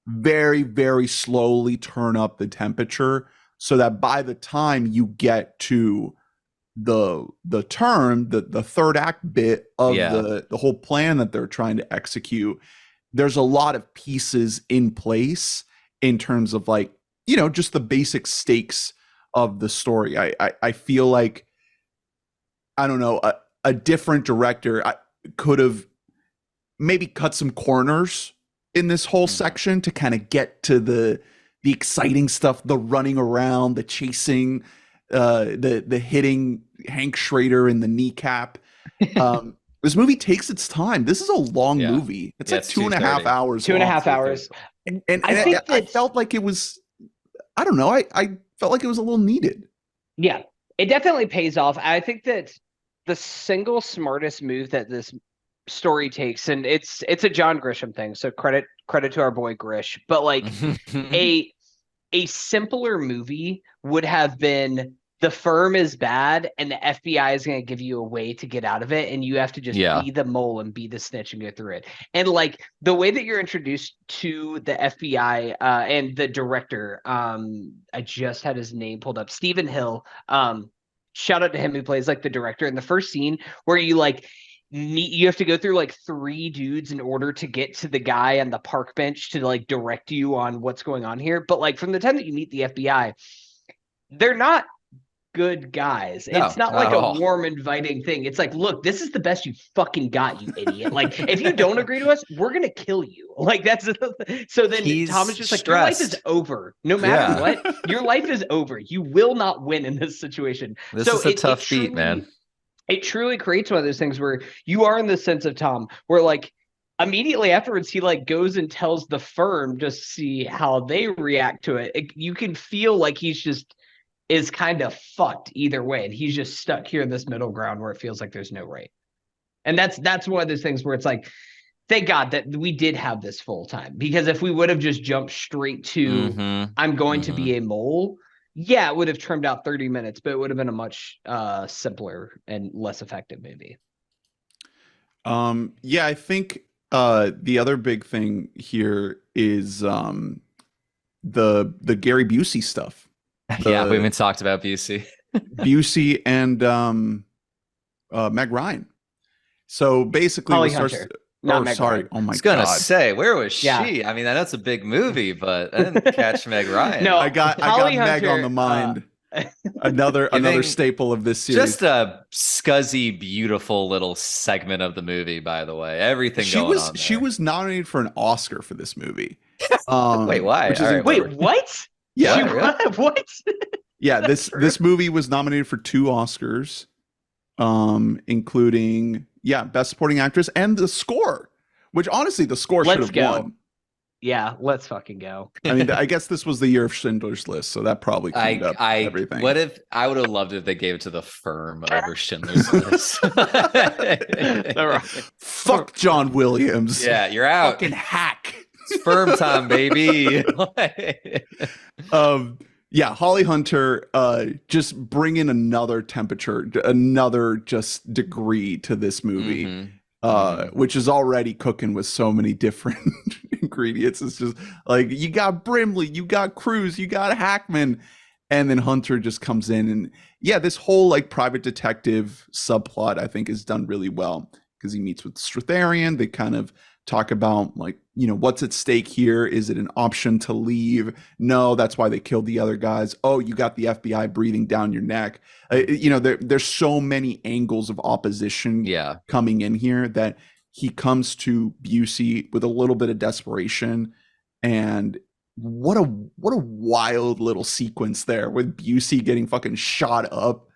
very, very slowly turn up the temperature, so that by the time you get to the third act bit of the whole plan that they're trying to execute, there's a lot of pieces in place in terms of, like, just the basic stakes of the story. I feel like, I don't know, a different director could have maybe cut some corners in this whole section to kind of get to the exciting stuff, the running around, the chasing, the hitting Hank Schrader in the kneecap. This movie takes its time. This is a long movie. It's like 2.5 hours. 2.5 hours. And I felt like it was, I don't know, I felt like it was a little needed. Yeah. It definitely pays off. I think that the single smartest move that this story takes, and it's a John Grisham thing, so credit to our boy Grish, but like a simpler movie would have been, the firm is bad and the FBI is going to give you a way to get out of it, and you have to just be the mole and be the snitch and get through it. And like the way that you're introduced to the FBI and the director, I just had his name pulled up, Stephen Hill, shout out to him, who plays like the director in the first scene, where you have to go through like 3 dudes in order to get to the guy on the park bench to like direct you on what's going on here. But like, from the time that you meet the FBI, they're not good guys. No, it's not like a warm, inviting thing. It's like, look, this is the best you fucking got, you idiot. Like, if you don't agree to us, we're gonna kill you. Like, that's so then Tom is just like, your life is over. No matter what, your life is over. You will not win in this situation. This is a tough beat, man. It truly creates one of those things where you are in the sense of Tom, where like immediately afterwards, he like goes and tells the firm just to see how they react to it. You can feel like he's just is kind of fucked either way, and he's just stuck here in this middle ground where it feels like there's no right. And that's one of those things where it's like, thank God that we did have this full time, because if we would have just jumped straight to I'm going to be a mole, yeah, it would have trimmed out 30 minutes, but it would have been a much simpler and less effective movie. Yeah, I think the other big thing here is the Gary Busey stuff. Yeah, we haven't talked about Busey. Busey and Meg Ryan. So basically, Holly it starts. Hunter, not Meg sorry. Ryan. Oh my I was gonna god. say, where was Yeah. she? I mean, that's a big movie, but I didn't catch Meg Ryan. No, I got Holly Meg Hunter, on the mind. Another staple of this series. Just a scuzzy, beautiful little segment of the movie, by the way. Everything going on there. She was nominated for an Oscar for this movie. Wait, why? Which is All right, Wait, what? Yeah, She- really? What? yeah. This movie was nominated for 2 Oscars, including Best Supporting Actress and the score. Which honestly, the score should Let's have go. won. Yeah, let's fucking go. I mean, I guess this was the year of Schindler's List, so that probably cleaned up everything. What if I would have loved if they gave it to The Firm over Schindler's List? Fuck John Williams. Yeah, you're out. Fucking hack. It's Firm time, baby. Holly Hunter just bring in another temperature, another just degree to this movie. Which is already cooking with so many different ingredients. It's just like, you got Brimley, you got Cruise, you got Hackman, and then Hunter just comes in. And this whole like private detective subplot, I think, is done really well, because he meets with Strathairn. They kind of talk about like, what's at stake here? Is it an option to leave? No, that's why they killed the other guys. Oh, you got the FBI breathing down your neck. There's so many angles of opposition coming in here that he comes to Busey with a little bit of desperation. And what a wild little sequence there with Busey getting fucking shot up.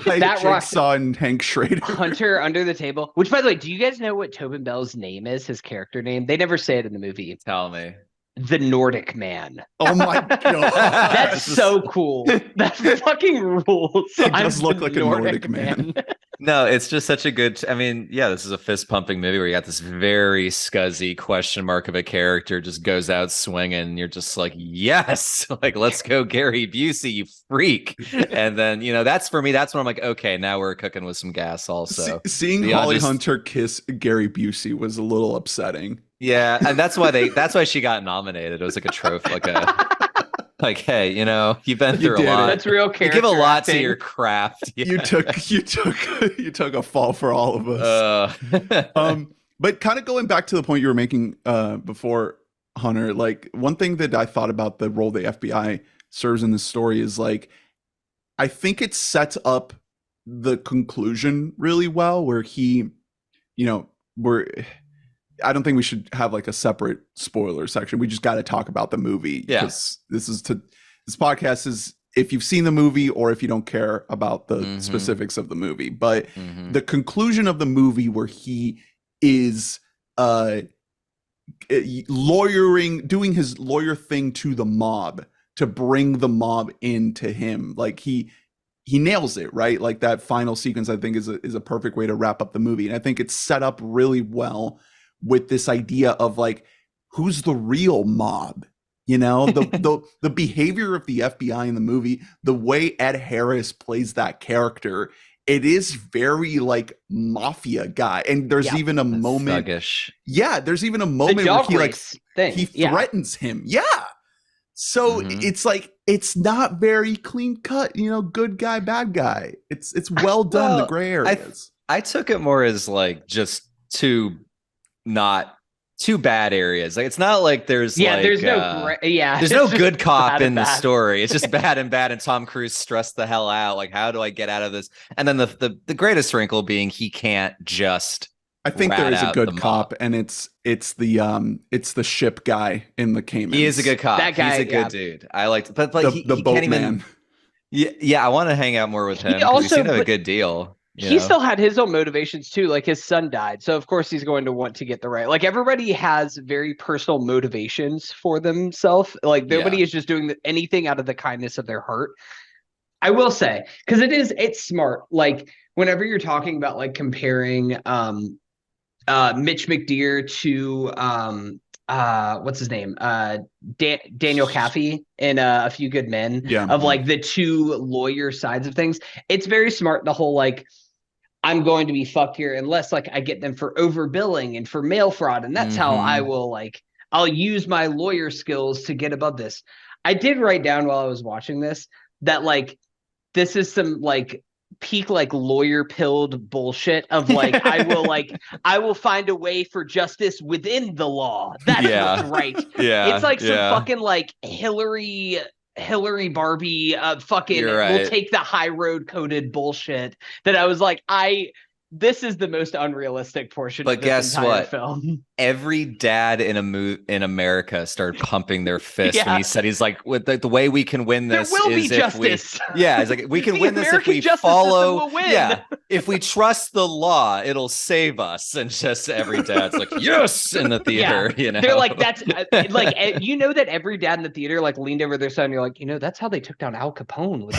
Like That Jigsaw and Hank Schrader. Hunter under the table. Which, by the way, do you guys know what Tobin Bell's name is? His character name? They never say it in the movie. Tell me. The Nordic Man. Oh my god. That's so cool. That fucking rules. He does look like a Nordic man. No, it's just such a good. I mean, this is a fist pumping movie where you got this very scuzzy question mark of a character just goes out swinging. And you're just like, yes, like, let's go, Gary Busey, you freak. And then, that's for me. That's when I'm like, okay, now we're cooking with some gas also. Seeing Holly Hunter kiss Gary Busey was a little upsetting. Yeah, and that's why she got nominated. It was like a trophy, like hey, you've been through a lot. That's real character. You give a lot acting. to your craft. Yeah. You took a fall for all of us. But kind of going back to the point you were making before, Hunter, like, one thing that I thought about the role the FBI serves in this story is like, I think it sets up the conclusion really well, where he, I don't think we should have like a separate spoiler section. We just got to talk about the movie. Yeah. Because this podcast is, if you've seen the movie or if you don't care about the specifics of the movie. But the conclusion of the movie, where he is lawyering, doing his lawyer thing to the mob to bring the mob into him. Like he nails it, right? Like that final sequence, I think, is a perfect way to wrap up the movie. And I think it's set up really well with this idea of like, who's the real mob? The behavior of the FBI in the movie, the way Ed Harris plays that character, it is very like mafia guy. And there's even a moment. Thuggish. Yeah, there's even a moment where he like he threatens him. Yeah. So it's like, it's not very clean cut, good guy, bad guy. It's well done. Well, the gray areas. I took it more as like just two bad areas. Like, it's not like there's there's no good cop in the story. It's just bad, and Tom Cruise stressed the hell out. Like, how do I get out of this? And then the greatest wrinkle being he can't just. I think there is a good cop, and it's the ship guy in the Cayman. He is a good cop. That guy, he's a good dude. I liked, but he the can't even. boatman. Yeah, I want to hang out more with him. He seemed to have a good deal. He still had his own motivations too. Like, his son died, so of course he's going to want to get the right. Like, everybody has very personal motivations for themselves. Like, nobody is just doing anything out of the kindness of their heart. I will say, because it's smart. Like, whenever you're talking about like comparing Mitch McDeere to what's his name? Daniel Kaffee in A Few Good Men, Yeah. of like the two lawyer sides of things. It's very smart, the whole like, I'm going to be fucked here unless like I get them for overbilling and for mail fraud, and that's how I will like, I'll use my lawyer skills to get above this. I did write down while I was watching this that like this is some like peak like lawyer pilled bullshit of like I will find a way for justice within the law. That's what's right. Yeah, It's like some fucking like Hillary Barbie fucking we'll take the high road coded bullshit that I was like, this is the most unrealistic portion of this entire film. Every dad in America started pumping their fist when he said, he's like, with the way we can win this there will is be justice. He's like, we can win this if we follow. If we trust the law, it'll save us. And just every dad's like, yes, in the theater. You know, they're like, that's like, you know, that every dad in the theater like leaned over their son. And you're like, you know, that's how they took down Al Capone. With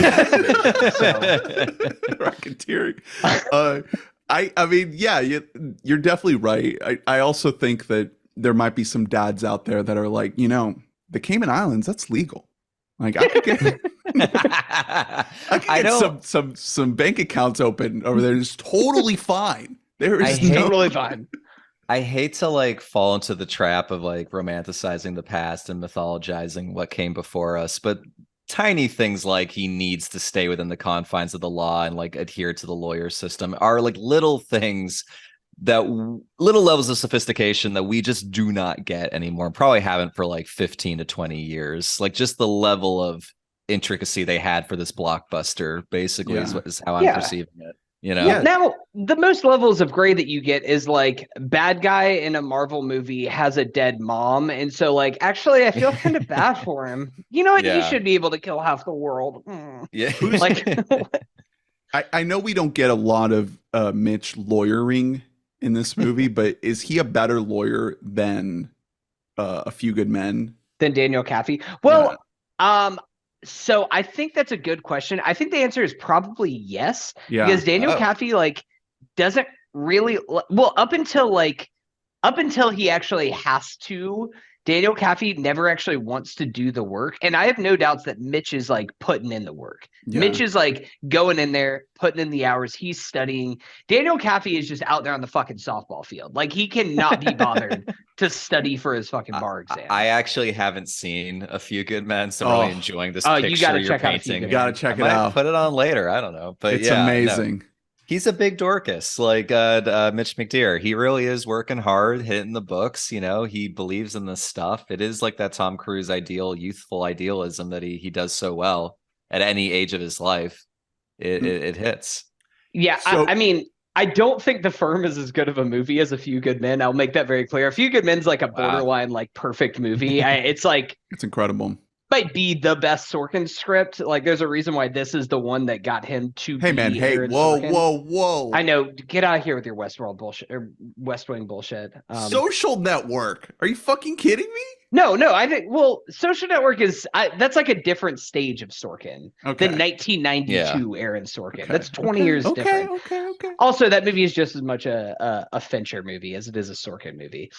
Racketeering. I mean, yeah, you're definitely right. I also think that there might be some dads out there that are like, you know, the Cayman Islands, that's legal. Like I could get some bank accounts open over there. It's totally fine. There is totally fine. I hate to like fall into the trap of like romanticizing the past and mythologizing what came before us, but tiny things like he needs to stay within the confines of the law and like adhere to the lawyer system are like little things that little levels of sophistication that we just do not get anymore. Probably haven't for like 15 to 20 years. Like just the level of intricacy they had for this blockbuster basically is how I'm perceiving it. You know, now the most levels of gray that you get is like bad guy in a Marvel movie has a dead mom. And so like, actually, I feel kind of bad for him. You know what? He should be able to kill half the world. Yeah. Like, I know we don't get a lot of Mitch lawyering in this movie, but is he a better lawyer than A Few Good Men? Than Daniel Kaffee? Well, so I think that's a good question. I think the answer is probably yes. Yeah. Because Daniel Kaffee like doesn't really up until he actually has to. Daniel Kaffee never actually wants to do the work. And I have no doubts that Mitch is like putting in the work. Yeah. Mitch is like going in there, putting in the hours. He's studying. Daniel Kaffee is just out there on the fucking softball field. Like he cannot be bothered to study for his fucking bar exam. I actually haven't seen A Few Good Men, so I'm really enjoying this picture you gotta you're check painting. You gotta check it out. Put it on later. I don't know. But it's amazing. No. He's a big Dorcas, like Mitch McDeere. He really is working hard, hitting the books. You know, he believes in this stuff. It is like that Tom Cruise ideal, youthful idealism that he does so well at any age of his life. It hits. Yeah, so, I mean, I don't think The Firm is as good of a movie as A Few Good Men. I'll make that very clear. A Few Good Men's like a borderline, like perfect movie. It's incredible. Might be the best Sorkin script. Like, there's a reason why this is the one that got him to. Hey, man! Hey, whoa! I know. Get out of here with your Westworld bullshit or West Wing bullshit. Social Network? Are you fucking kidding me? No. I think Social Network is that's like a different stage of Sorkin than 1992 Aaron Sorkin. Okay. That's 20 years different. Okay. Also, that movie is just as much a Fincher movie as it is a Sorkin movie.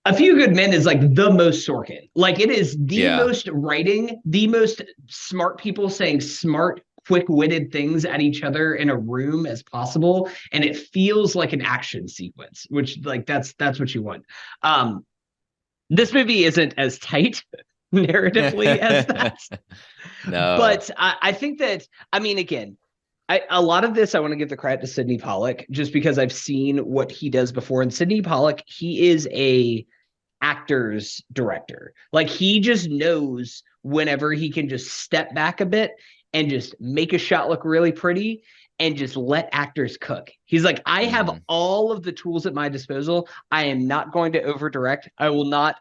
A Few Good Men is like the most Sorkin. Like it is the most writing, the most smart people saying smart, quick-witted things at each other in a room as possible, and it feels like an action sequence, which like that's what you want. This movie isn't as tight narratively as that. No, but I think that again. A lot of this, I want to give the credit to Sydney Pollack, just because I've seen what he does before. And Sydney Pollack, he is a actor's director. Like he just knows whenever he can just step back a bit and just make a shot look really pretty and just let actors cook. He's like, I have all of the tools at my disposal. I am not going to over direct. I will not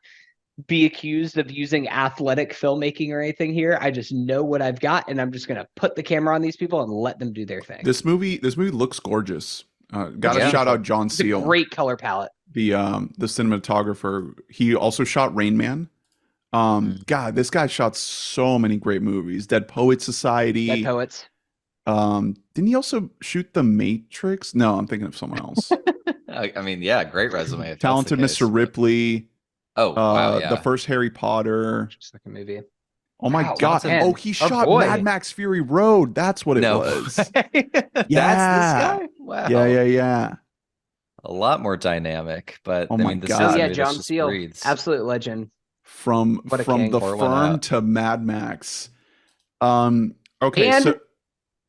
be accused of using athletic filmmaking or anything here. I just know what I've got, and I'm just going to put the camera on these people and let them do their thing. This movie looks gorgeous. Gotta shout out John Seal. Great color palette. The cinematographer. He also shot Rain Man. God, this guy shot so many great movies. Dead Poets Society. Dead Poets. Didn't he also shoot The Matrix? No, I'm thinking of someone else. I mean, yeah, great resume. if that's the Talented case, Mr. but- Ripley. Oh, wow, yeah. The first Harry Potter. Second movie. Oh my Wow, God! man. Oh, he Our shot boy. Mad Max Fury Road. That's what it No was. way. That's Yeah. this guy? Wow. Yeah. A lot more dynamic, but Oh I my mean, this God. is Oh a yeah, movie that John just Seal, breathes. absolute legend. From What a from king. the Pour one Firm out. to Mad Max. Okay, And so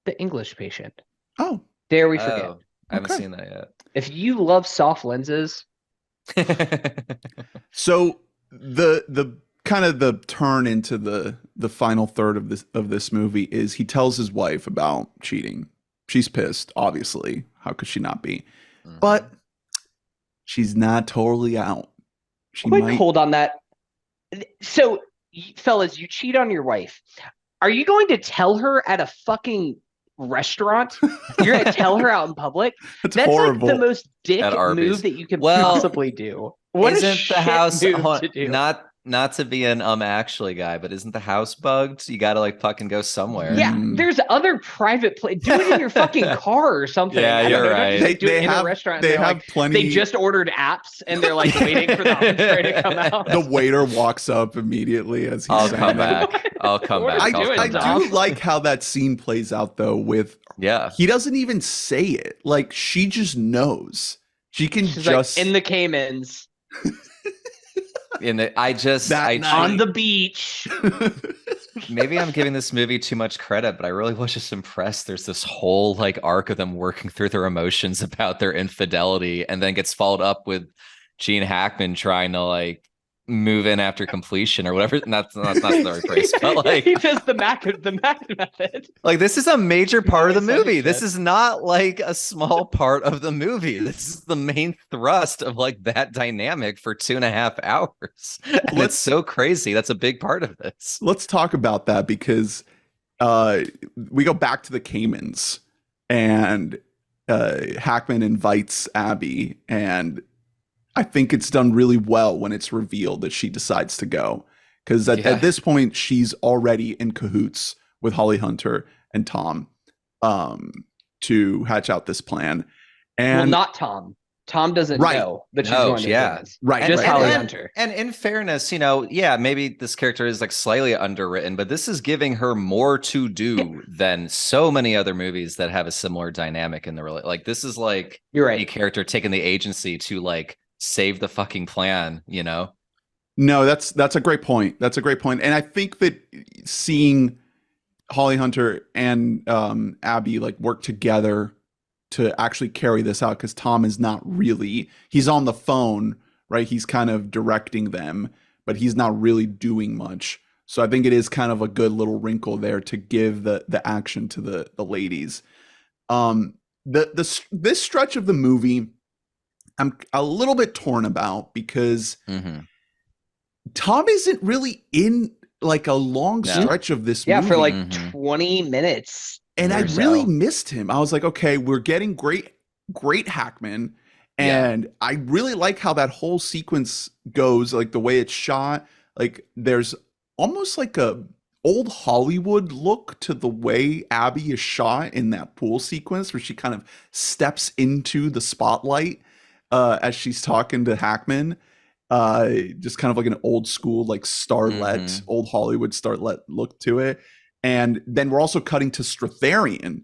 The English Patient. oh, Dare we forget? Oh, I haven't Okay. seen that If you love soft lenses, yet. so the kind of the turn into the final third of this movie is he tells his wife about cheating. She's pissed, obviously. How could she not be? Mhm. But she's not totally out. She quick might. hold on that. So, fellas, you cheat on your wife. Are you going to tell her at a fucking restaurant? You're going to tell her out in public? That's That's horrible. like the most dick At Arby's. move that you could Well, possibly do. What a Isn't the shit house move hold- to do. not to be an actually guy, but isn't the house bugged? You got to like fucking go somewhere. Yeah, Mm. there's other private do it in your fucking car or something. Yeah, I don't you're know, don't right. just, like, do it in have a restaurant. And they they're have like, plenty. they just ordered apps and they're like waiting for the entree to come out. The waiter walks up immediately as he's I'll saying come it. back. I'll come What are back. you I'll doing, I come Tom? back. do like how that scene plays out though. With Yeah. he doesn't even say it. Like she just knows. She can She's just like in the Caymans That night. on the beach. Maybe I'm giving this movie too much credit, but I really was just impressed. There's this whole like arc of them working through their emotions about their infidelity, and then gets followed up with Gene Hackman trying to like move in after completion or whatever. Not the right phrase, but like he does the Mac method. Like this is a major part of the Nice, like movie. you This said. is not like a small part of the movie. This is the main thrust of like that dynamic for 2.5 hours. And it's so crazy. That's a big part of this. Let's talk about that because we go back to the Caymans and Hackman invites Abby, and I think it's done really well when it's revealed that she decides to go. Because at this point, she's already in cahoots with Holly Hunter and Tom to hatch out this plan. And Well, not Tom. Tom doesn't Right. know that she's No, going to yeah. Caymans. right, Just right, Holly right. Hunter. And in fairness, yeah, maybe this character is like slightly underwritten, but this is giving her more to do than so many other movies that have a similar dynamic in the like. This is like You're a right. character taking the agency to like save the fucking plan. No, that's a great point. That's a great point. And I think that seeing Holly Hunter and Abby like work together to actually carry this out, because Tom is not really, he's on the phone, right? He's kind of directing them, but he's not really doing much. So I think it is kind of a good little wrinkle there to give the action to the ladies. This stretch of the movie, I'm a little bit torn about because Tom isn't really in like a long stretch of this Yeah, movie. for like 20 minutes. And I or so. really missed him. I was like, okay, we're getting great Hackman. And I really like how that whole sequence goes, like the way it's shot. Like there's almost like a old Hollywood look to the way Abby is shot in that pool sequence where she kind of steps into the spotlight as she's talking to Hackman. Just kind of like an old school, like starlet, old Hollywood starlet look to it. And then we're also cutting to Strathairn,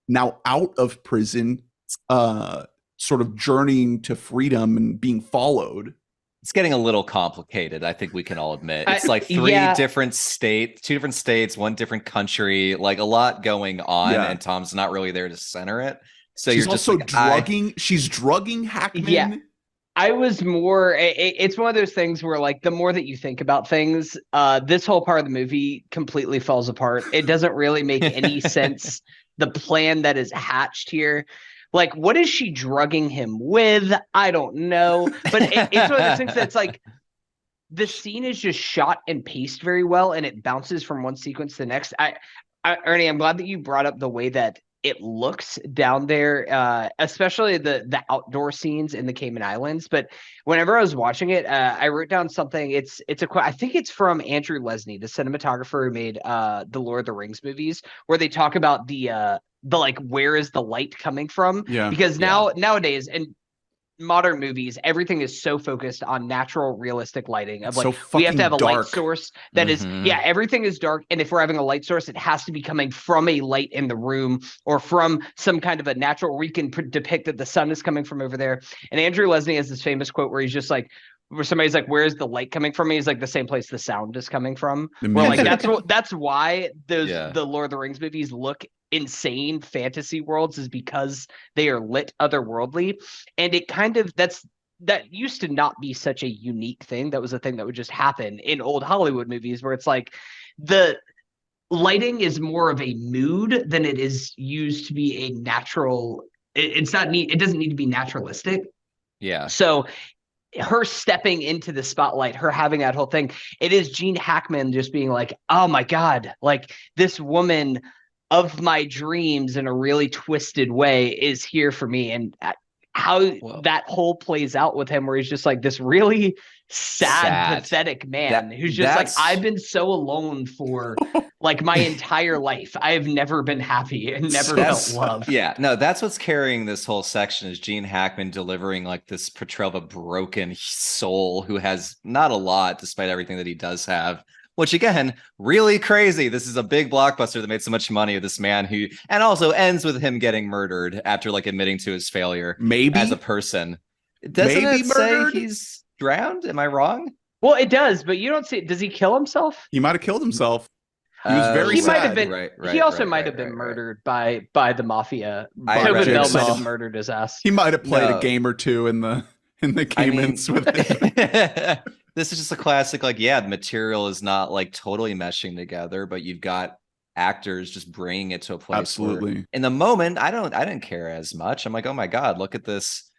now out of prison, sort of journeying to freedom and being followed. It's getting a little complicated. I think we can all admit it's like two different states, one different country, like a lot going on, and Tom's not really there to center it. So she's you're just also like, drugging. She's drugging Hackman. Yeah. I was more, it's one of those things where like the more that you think about things, this whole part of the movie completely falls apart. It doesn't really make any sense. The plan that is hatched here, like what is she drugging him with? I don't know. But it's one of those things that's like, the scene is just shot and paced very well and it bounces from one sequence to the next. Ernie, I'm glad that you brought up the way that it looks down there, especially the outdoor scenes in the Cayman Islands. But whenever I was watching it, I wrote down something. It's a quote. I think it's from Andrew Lesnie, the cinematographer who made the Lord of the Rings movies, where they talk about the like, where is the light coming from? Yeah. Because nowadays, and modern movies, everything is so focused on natural, realistic lighting of, like, so we have to have a fucking light dark. source that is, everything is dark. And if we're having a light source, it has to be coming from a light in the room or from some kind of a natural, where you can depict that the sun is coming from over there. And Andrew Lesnie has this famous quote where he's just like, where somebody's like, where's the light coming from? He's like, the same place the sound is coming from. Well, like, that's why the Lord of the Rings movies look insane fantasy worlds, is because they are lit otherworldly. And it kind of, that used to not be such a unique thing. That was a thing that would just happen in old Hollywood movies, where it's like the lighting is more of a mood than it is used to be a natural. It doesn't need to be naturalistic. Yeah. So her stepping into the spotlight, her having that whole thing, it is Gene Hackman just being like, oh my God, like, this woman of my dreams in a really twisted way is here for me. And how that whole plays out with him, where he's just like this really sad. Pathetic man who's just like, I've been so alone for like my entire life. I have never been happy and never felt love. Yeah, no, that's what's carrying this whole section, is Gene Hackman delivering like this portrayal of a broken soul who has not a lot despite everything that he does have. Which, again, really crazy. This is a big blockbuster that made so much money of this man who, and also ends with him getting murdered after like admitting to his failure as a person. Doesn't it say he's drowned? Am I wrong? Well, it does, but you don't see. Does he kill himself? He might have killed himself. He was very sad. Might have been. He also might have been murdered by the mafia. Tobin Bell might have murdered his ass. He might have played a game or two in the Caymans with it. This is just a classic, like, the material is not like totally meshing together, but you've got actors just bringing it to a place. Absolutely. Where, in the moment, I didn't care as much. I'm like, oh my God, look at this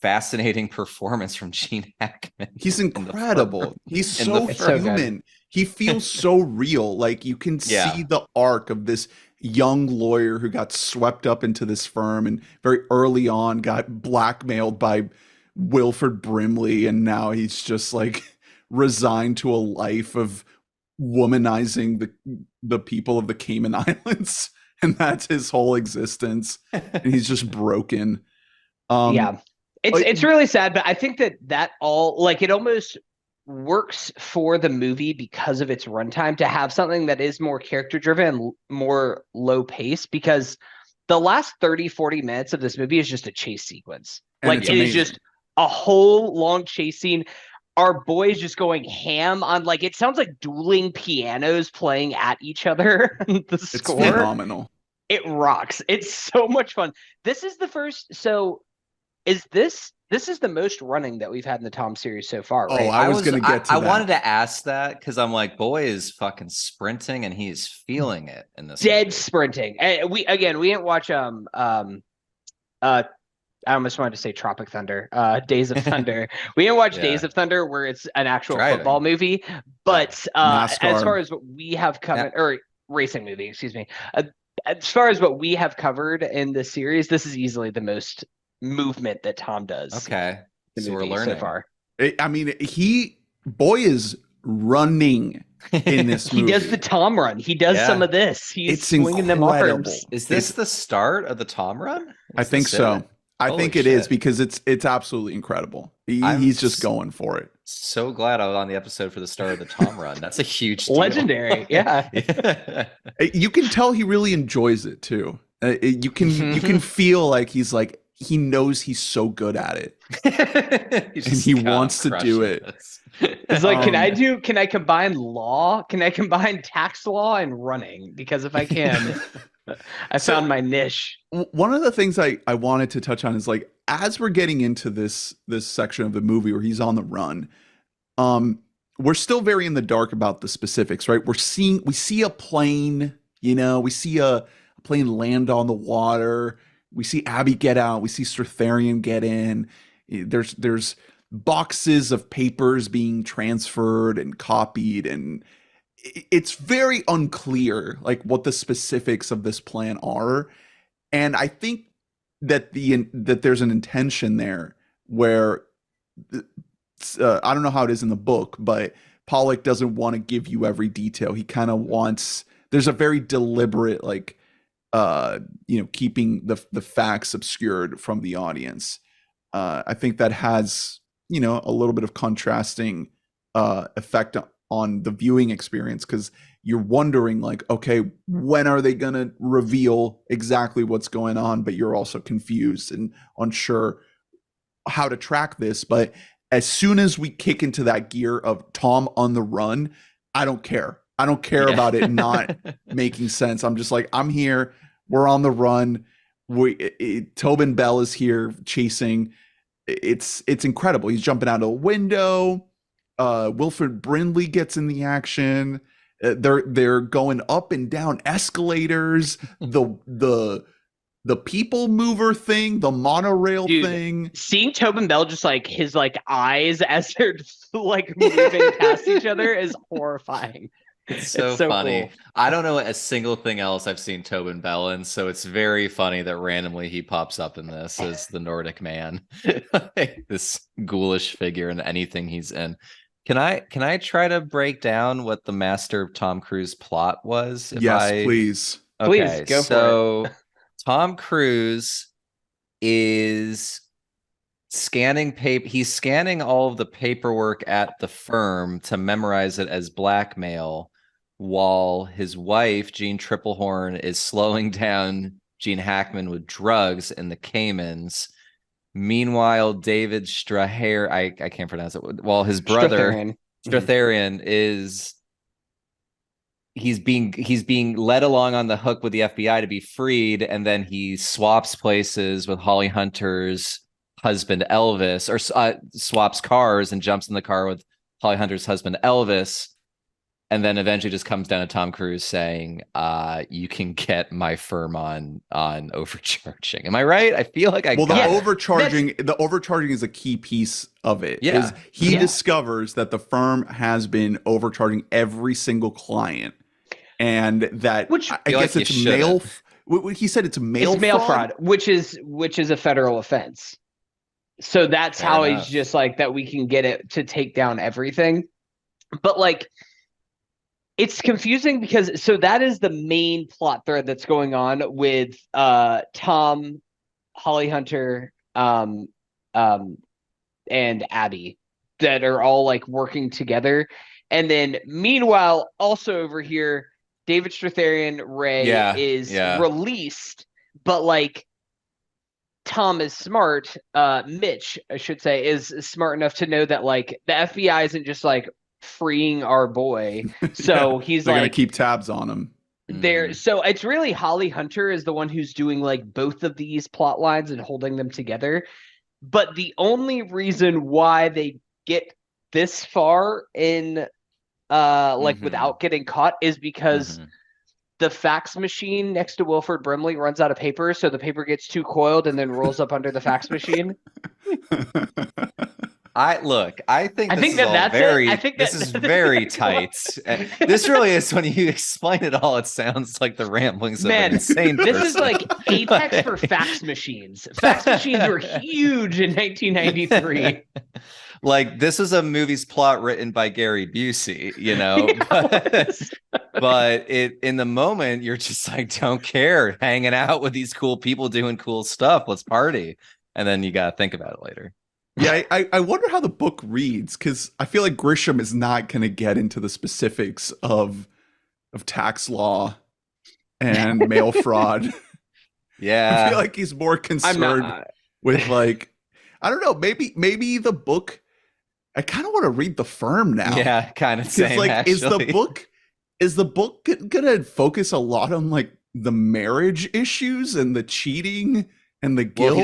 fascinating performance from Gene Hackman. He's incredible. He's so human. He feels so real. Like, you can see the arc of this young lawyer who got swept up into this firm and very early on got blackmailed by Wilford Brimley, and now he's just like resigned to a life of womanizing the people of the Cayman Islands, and that's his whole existence, and he's just broken. It's really sad, but I think that all, like, it almost works for the movie because of its runtime to have something that is more character driven and more low pace, because the last 30-40 minutes of this movie is just a chase sequence. And like, it is just a whole long chase scene. Our boys just going ham on, like, it sounds like dueling pianos playing at each other. The score, it's phenomenal. It rocks. It's so much fun. This is the first. So this is the most running that we've had in the Tom series so far, right? Oh, I was going to get to that. I wanted to ask that because I'm like, boy is fucking sprinting and he is feeling it in this dead movie. Sprinting. And we didn't watch I almost wanted to say Tropic Thunder, Days of Thunder. We didn't watch Days of Thunder, where it's an actual football movie. But as far as what we have covered, or racing movie, excuse me. As far as what we have covered in the series, this is easily the most movement that Tom does. Okay, so we're learning so far. I mean, boy is running in this movie. He does the Tom run. He does some of this. He's swinging them arms. Is this the start of the Tom run? I think so. I think it is, because it's absolutely incredible. He's just going for it. So glad I was on the episode for the start of the Tom run. That's a huge deal. Legendary. Yeah. You can tell he really enjoys it too. You can feel like he's like, he knows he's so good at it. And he wants to do it. It's like, can I combine law? Can I combine tax law and running? Because if I can, I found my niche. One of the things I wanted to touch on is, like, as we're getting into this section of the movie where he's on the run, we're still very in the dark about the specifics, right? We see a plane, we see a plane land on the water. We see Abby get out. We see Strathairn get in. There's boxes of papers being transferred and copied, and it's very unclear, like, what the specifics of this plan are. And I think that that there's an intention there where I don't know how it is in the book, but Pollack doesn't want to give you every detail. He kind of wants, there's a very deliberate, like, keeping the facts obscured from the audience. I think that has, a little bit of contrasting effect on the viewing experience, because you're wondering, like, okay, when are they going to reveal exactly what's going on? But you're also confused and unsure how to track this. But as soon as we kick into that gear of Tom on the run, I don't care. I don't care about it not making sense. I'm just like, I'm here. We're on the run. Tobin Bell is here chasing. It's incredible. He's jumping out of a window. Wilfred Brindley gets in the action. They're going up and down escalators. The people mover thing, the monorail thing. Seeing Tobin Bell just like his like eyes as they're like moving past each other is horrifying. It's so funny. Cool. I don't know a single thing else I've seen Tobin Bell in, so it's very funny that randomly he pops up in this as the Nordic man, this ghoulish figure in anything he's in. Can I try to break down what the master Tom Cruise plot was? Yes, please. Okay, please go for it. Tom Cruise is scanning paper. He's scanning all of the paperwork at the firm to memorize it as blackmail, while his wife, Jeanne Tripplehorn, is slowing down Gene Hackman with drugs in the Caymans. Meanwhile, David Strathairn, I can't pronounce it. While his brother Strathairn is he's being led along on the hook with the FBI to be freed, and then he swaps places with Holly Hunter's husband Elvis, or swaps cars and jumps in the car with Holly Hunter's husband Elvis, and then eventually just comes down to Tom Cruise saying, "You can get my firm on overcharging." Am I right? I feel like the overcharging is a key piece of it. Yeah, he discovers that the firm has been overcharging every single client, and that I guess it's mail. He said it's mail fraud, which is a federal offense. So that's Fair how enough. he's just like that. We can get it to take down everything, but like. It's confusing because that is the main plot thread that's going on with Tom, Holly Hunter, and Abby, that are all like working together. And then meanwhile, also over here, David Strathairn Ray is released, but like Tom is smart. Mitch, I should say, is smart enough to know that like the FBI isn't just like freeing our boy, so he's they're like gonna keep tabs on him there. So it's really Holly Hunter is the one who's doing like both of these plot lines and holding them together. But the only reason why they get this far in without getting caught is because the fax machine next to Wilford Brimley runs out of paper, so the paper gets too coiled and then rolls up under the fax machine. I think this is very tight. This really is, when you explain it all, it sounds like the ramblings of an insane person. This is like apex for fax machines. Fax machines were huge in 1993. Like, this is a movie's plot written by Gary Busey, but in the moment, you're just like, don't care, hanging out with these cool people doing cool stuff. Let's party. And then you got to think about it later. Yeah, I wonder how the book reads, because I feel like Grisham is not going to get into the specifics of tax law and mail fraud. Yeah, I feel like he's more concerned with, like, I don't know, maybe the book. I kind of want to read The Firm now. Yeah, kind of same. Like, actually. is the book gonna focus a lot on like the marriage issues and the cheating and the guilt?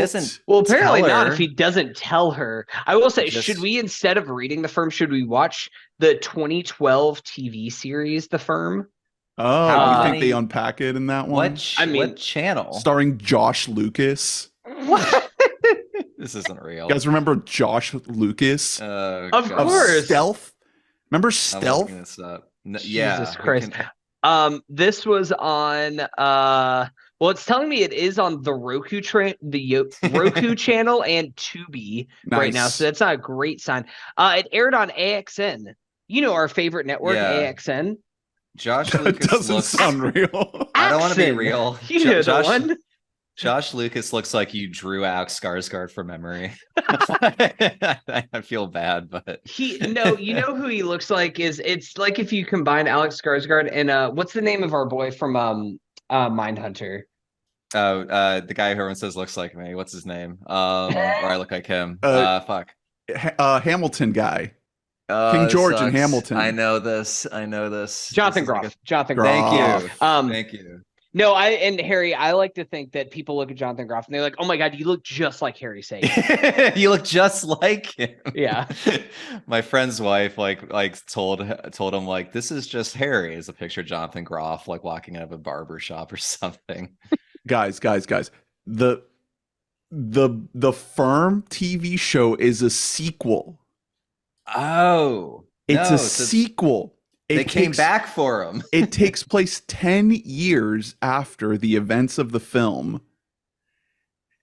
Well, apparently not if he doesn't tell her. I will say, should we, instead of reading The Firm, should we watch the 2012 TV series, The Firm? Oh, you think they unpack it in that one? What channel? Starring Josh Lucas. What? This isn't real. You guys remember Josh Lucas? Of course. Stealth? Remember Stealth? Yeah. Jesus Christ. This was on Well, it's telling me it is on the Roku Roku channel and Tubi right now, Nice. so that's not a great sign. It aired on AXN. You know, our favorite network, Yeah. AXN. Josh That Lucas doesn't looks. sound real. I don't want to be Axon. real. You know the one. Josh Lucas looks like you drew Alex Skarsgård from memory. I feel bad, but You know who he looks like it's like if you combine Alex Skarsgård and what's the name of our boy from Mindhunter? the guy who everyone says looks like me. What's his name? Or I look like him. Fuck. Hamilton guy. King George and Hamilton. I know this. Jonathan This is Groff. Jonathan Groff. Groff. Thank you. No, and Harry, I like to think that people look at Jonathan Groff and they're like, "Oh my god, you look just like Harry Sagan." You look just like him. Yeah. My friend's wife like told him like, this is just Harry, is a picture of Jonathan Groff like walking out of a barber shop or something. Guys. The Firm TV show is a sequel. Oh, It's no, a so sequel. They came back for him. It takes place 10 years after the events of the film.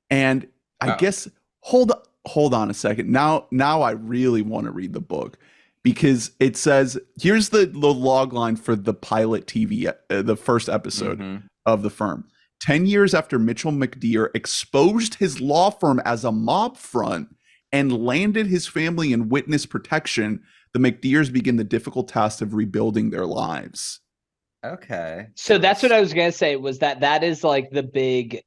And I guess hold on a second. Now I really want to read the book, because it says, here's the log line for the pilot TV, the first episode of The Firm. 10 years after Mitchell McDear exposed his law firm as a mob front and landed his family in witness protection, the McDears begin the difficult task of rebuilding their lives. Okay. So that's what I was gonna say, was that is like the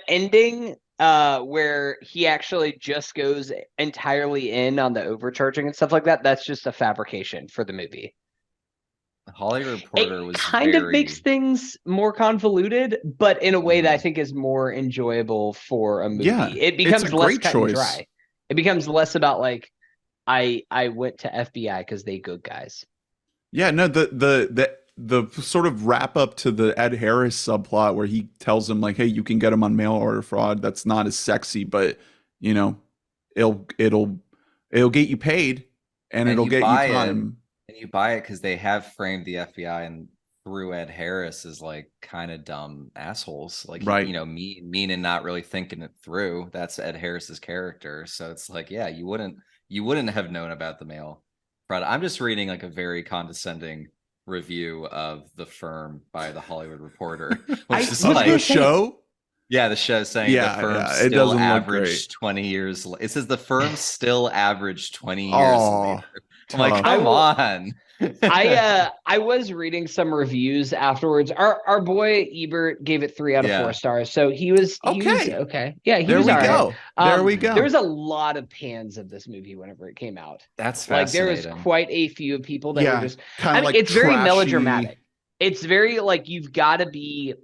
ending where he actually just goes entirely in on the overcharging and stuff like that. That's just a fabrication for the movie. The Hollywood Reporter was kind of makes things more convoluted, but in a way that I think is more enjoyable for a movie. Yeah, it becomes it's a less great cut choice. and dry. It becomes less about like I went to FBI because they good guys. Yeah, no, the sort of wrap up to the Ed Harris subplot where he tells him like, hey, you can get him on mail order fraud. That's not as sexy, but you know, it'll get you paid and it'll get you time. And you buy it because they have framed the FBI and through Ed Harris as like kind of dumb assholes, like, right. You know, mean and not really thinking it through. That's Ed Harris's character. So it's like, yeah, you wouldn't have known about the mail fraud. I'm just reading like a very condescending review of The Firm by the Hollywood Reporter, which is like the show. Yeah, the show saying The Firm it still doesn't averaged 20 years. It says The Firm still averaged 20 years later. I'm like, come on. I was reading some reviews afterwards. Our boy Ebert gave it 3 out of 4 stars, so he was okay. Yeah, he was all right. There we go. There was a lot of pans of this movie whenever it came out. That's fascinating. Like there was quite a few people that were just kind of like it's very trashy. melodramatic. It's very like you've got to be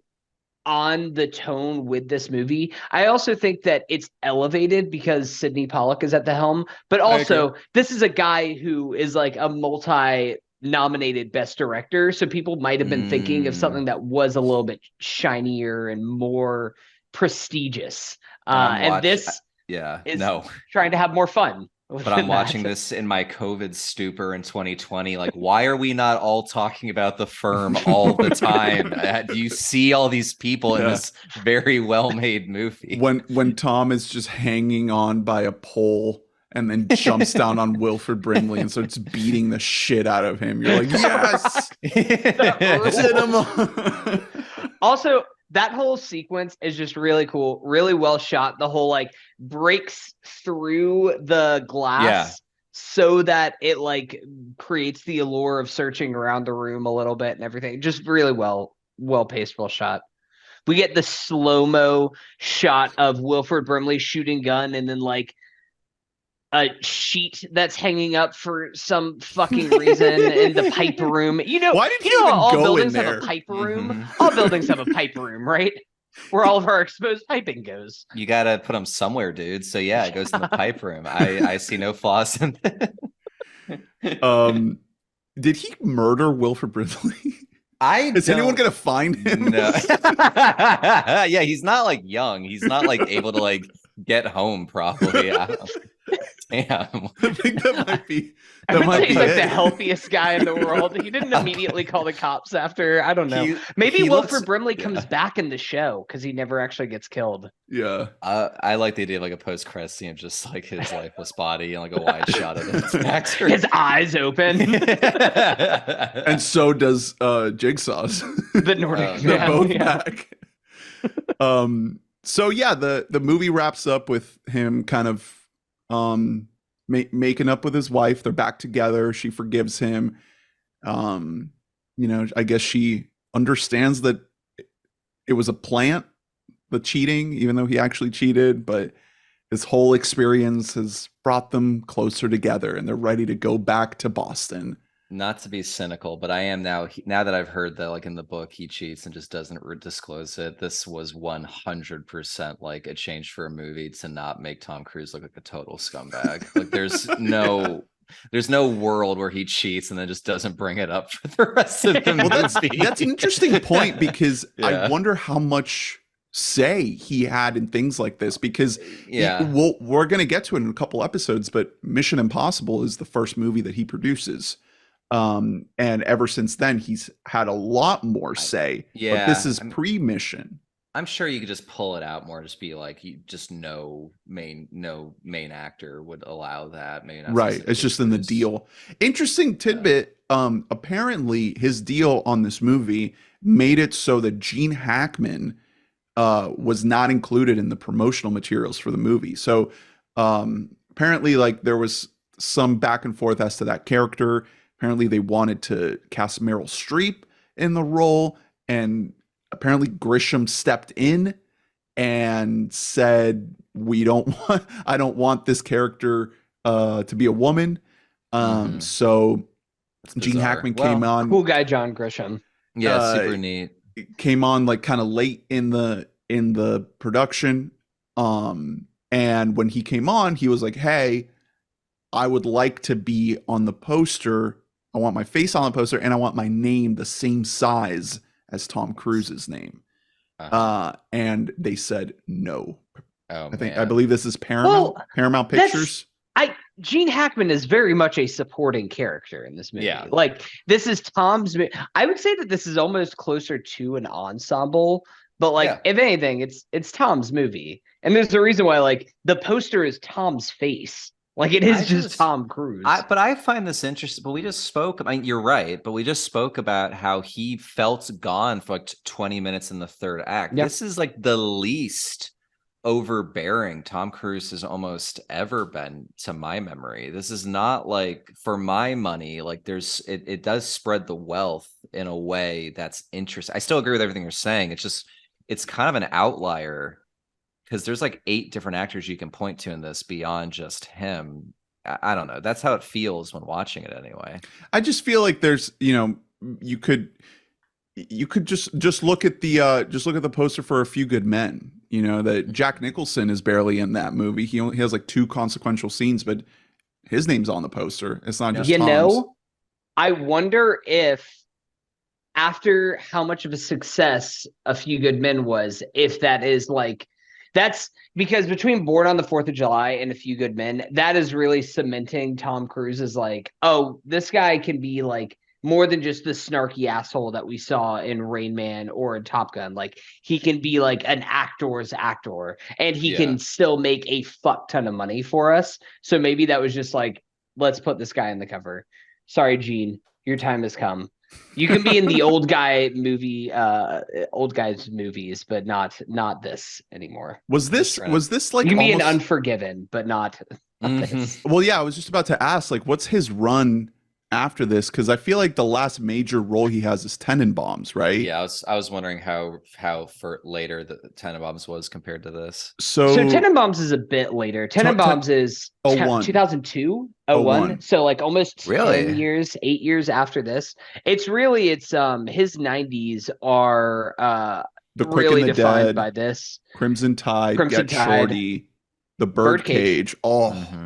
on the tone with this movie. I also think that it's elevated because Sydney Pollack is at the helm, but also this is a guy who is like a multi-nominated best director, so people might have been thinking of something that was a little bit shinier and more prestigious. And this is trying to have more fun. But I'm watching this in my COVID stupor in 2020. Like, why are we not all talking about The Firm all the time? Do you see all these people in this very well-made movie? When Tom is just hanging on by a pole and then jumps down on Wilford Brimley and starts beating the shit out of him, you're like, yes, cinema. Also, that whole sequence is just really cool, really well shot. The whole like breaks through the glass so that it like creates the allure of searching around the room a little bit and everything. Just really well paced, well shot. We get the slow-mo shot of Wilford Brimley shooting gun and then like a sheet that's hanging up for some fucking reason in the pipe room. You know, why did you know even all go buildings in have there? a pipe room. All buildings have a pipe room, right? Where all of our exposed piping goes. You gotta put them somewhere, dude. So yeah, it goes in the pipe room. I see no flaws in it. Did he murder Wilford Brimley? Is anyone gonna find him? No. Yeah, he's not like young. He's not like able to like get home probably. Yeah. I think that might be. I That would might say he's be like it. the healthiest guy in the world. He didn't immediately call the cops after. I don't know. He- Maybe he Wilford looks- Brimley yeah. comes back in the show because he never actually gets killed. Yeah. I like the idea of like a post-credit scene of just like his lifeless body and like a wide shot of his back. His eyes open. And so does Jigsaw's. The Nordic They're man, both yeah. back. So yeah, the movie wraps up with him kind of making up with his wife. They're back together. She forgives him. I guess she understands that it was a plant, the cheating, even though he actually cheated, but this whole experience has brought them closer together and they're ready to go back to Boston. Not to be cynical, but I am now that I've heard that like in the book he cheats and just doesn't disclose it. This was 100% like a change for a movie to not make Tom Cruise look like a total scumbag. Like there's no world where he cheats and then just doesn't bring it up for the rest of the movie. That's an interesting point because Yeah. I wonder how much say he had in things like this because we're going to get to it in a couple episodes, but Mission Impossible is the first movie that he produces. And ever since then, he's had a lot more say. Yeah, but this is pre-Mission. I'm sure you could just pull it out more, just be like, no main actor would allow that. Maybe not Right. It's just in the deal. Interesting tidbit. Apparently his deal on this movie made it so that Gene Hackman was not included in the promotional materials for the movie. So apparently like there was some back and forth as to that character. Apparently they wanted to cast Meryl Streep in the role, and apparently Grisham stepped in and said, I don't want this character to be a woman. So Gene Hackman came on. Cool guy, John Grisham. Yeah, super neat. Came on like kind of late in the production. And when he came on, he was like, hey, I would like to be on the poster. I want my face on the poster and I want my name the same size as Tom Cruise's name. And they said no. I believe this is Paramount Pictures. Gene Hackman is very much a supporting character in this movie. Yeah. Like this is Tom's. I would say that this is almost closer to an ensemble, but like if anything, it's Tom's movie, and there's a reason why like the poster is Tom's face. Like it is just Tom Cruise. But I find this interesting. But we just spoke. I mean, you're right. But we just spoke about how he felt gone for like 20 minutes in the third act. Yep. This is like the least overbearing Tom Cruise has almost ever been to my memory. This is not like, for my money, like it does spread the wealth in a way that's interesting. I still agree with everything you're saying. It's kind of an outlier because there's like 8 different actors you can point to in this beyond just him. I don't know. That's how it feels when watching it anyway. I just feel like there's, you could just look at the poster for A Few Good Men. That Jack Nicholson is barely in that movie. He has like 2 consequential scenes, but his name's on the poster. It's not just Tom's. I wonder if after how much of a success A Few Good Men was, if that is like, that's because between Born on the 4th of July and A Few Good Men, that is really cementing Tom Cruise as like, oh, this guy can be like more than just the snarky asshole that we saw in Rain Man or in Top Gun. Like he can be like an actor's actor and he can still make a fuck ton of money for us. So maybe that was just like, let's put this guy in the cover. Sorry, Gene, your time has come. You can be in the old guys movies, but not this anymore. Was this like you can be in Unforgiven, but not this? Well, yeah, I was just about to ask, like, what's his run after this? Because I feel like the last major role he has is Tenenbaums, right? Yeah, I was wondering how for later the Tenenbaums was compared to this. So Tenenbaums is a bit later. Tenenbaums is 2002, 01. So like almost 10 years, 8 years after this. It's his 90s are The Quick really and the defined Dead, by this. Crimson Tide, Get Shorty, The Birdcage.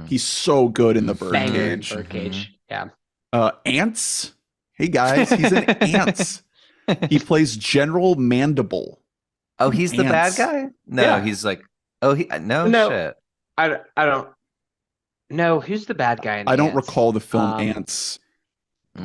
He's so good in The Birdcage. Birdcage, yeah. Ants. Hey guys, he's in Ants. He plays General Mandible. Oh, he's the bad guy? No, he's like, shit. I don't. No, who's the bad guy in I don't Ants? recall the film Ants.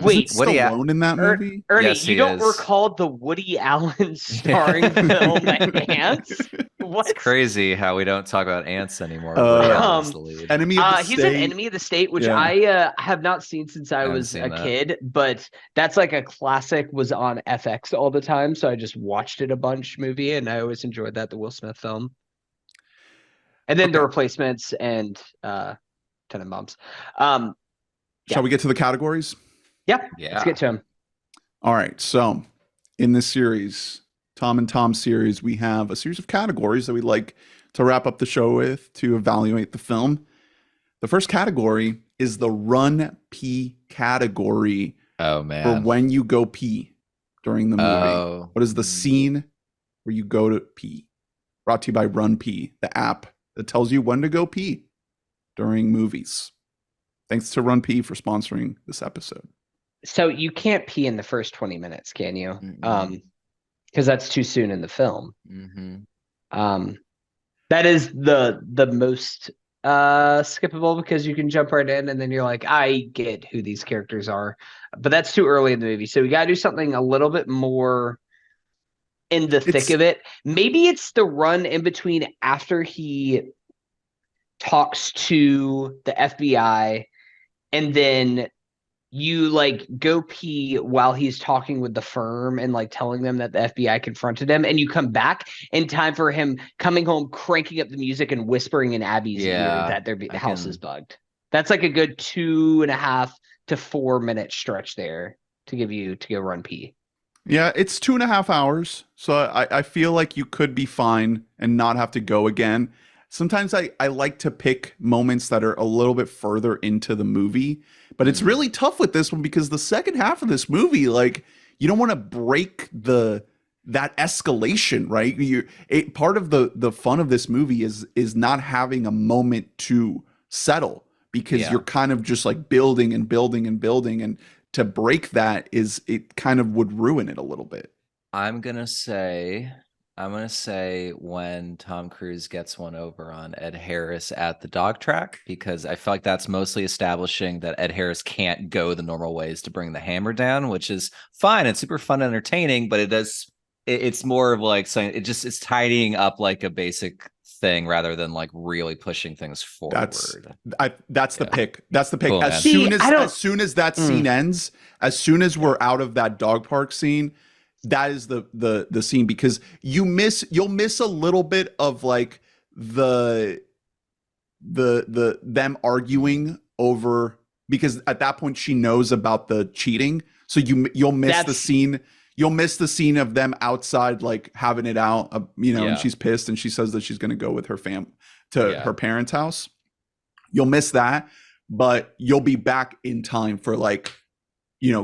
Wait, Isn't Stallone in that movie? Ernie, Yes, you he don't is. recall the Woody Allen starring film Ants? What? It's crazy how we don't talk about ants anymore. Uh, Ray Allen's the lead. Enemy of the He's an State. Enemy of the State, which Yeah. I have not seen since I haven't was seen a that. kid, but that's like a classic, was on FX all the time, so I just watched it a bunch movie, and I always enjoyed that, the Will Smith film. And then The Replacements and Tenenbaums. Shall we get to the categories? Yeah, Yeah. let's get to him. All right. So in this series, Tom and Tom series, we have a series of categories that we like to wrap up the show with to evaluate the film. The first category is the run pee category Oh for man. when you go pee during the movie. Oh. What is the scene where you go to pee? Brought to you by Run Pee, the app that tells you when to go pee during movies. Thanks to Run Pee for sponsoring this episode. So you can't pee in the first 20 minutes, can you? Mm-mm. Because that's too soon in the film. Mm-hmm. That is the most skippable, because you can jump right in and then you're like, I get who these characters are, but that's too early in the movie. So we got to do something a little bit more in the thick of it. Maybe it's the run in between after he talks to the FBI, and then you like go pee while he's talking with the firm and like telling them that the FBI confronted him, and you come back in time for him coming home, cranking up the music and whispering in Abby's ear that the house is bugged. That's like a good 2.5 to 4 minute stretch there to give you to go run pee. Yeah, it's 2.5 hours. So I feel like you could be fine and not have to go again. Sometimes I like to pick moments that are a little bit further into the movie, but it's really tough with this one because the second half of this movie, like, you don't want to break that escalation, right? Part of the fun of this movie is not having a moment to settle, because you're kind of just like building and building and building, and to break that it kind of would ruin it a little bit. I'm gonna say when Tom Cruise gets one over on Ed Harris at the dog track, because I feel like that's mostly establishing that Ed Harris can't go the normal ways to bring the hammer down, which is fine. It's super fun and entertaining, but it's more of like saying it's tidying up like a basic thing rather than like really pushing things forward. That's the pick. That's the pick. Cool, as soon as that scene ends, as soon as we're out of that dog park scene, that is the scene, because you'll miss a little bit of like the them arguing over, because at that point she knows about the cheating, so you'll miss the scene. You'll miss the scene of them outside, like having it out, and she's pissed and she says that she's going to go with her her parents' house. You'll miss that, but you'll be back in time for like,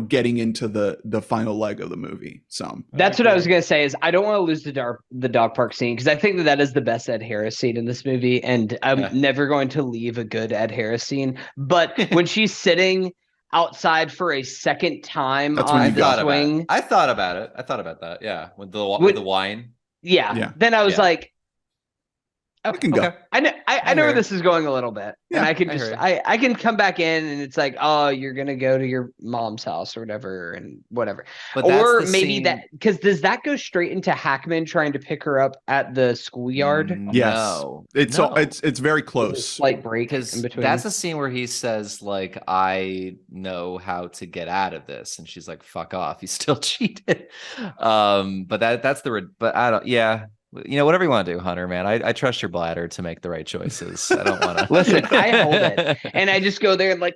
getting into the final leg of the movie. So that's what I was going to say, is I don't want to lose the dog park scene, because I think that is the best Ed Harris scene in this movie. And I'm never going to leave a good Ed Harris scene. But when she's sitting outside for a second time on the swing. I thought about it. I thought about that. Yeah. With the wine. Yeah. Then I was like, I can go. I know where this is going a little bit. Yeah, and I can I can come back in, and it's like, oh, you're gonna go to your mom's house or whatever, and whatever. But or maybe that, because does that go straight into Hackman trying to pick her up at the schoolyard? Yes. No. It's very close. Slight break in between. That's a scene where he says, like, I know how to get out of this, and she's like, fuck off, you still cheated. But but I don't. Yeah. Whatever you want to do, Hunter, man. I trust your bladder to make the right choices. I don't want to listen. I hold it, and I just go there and like,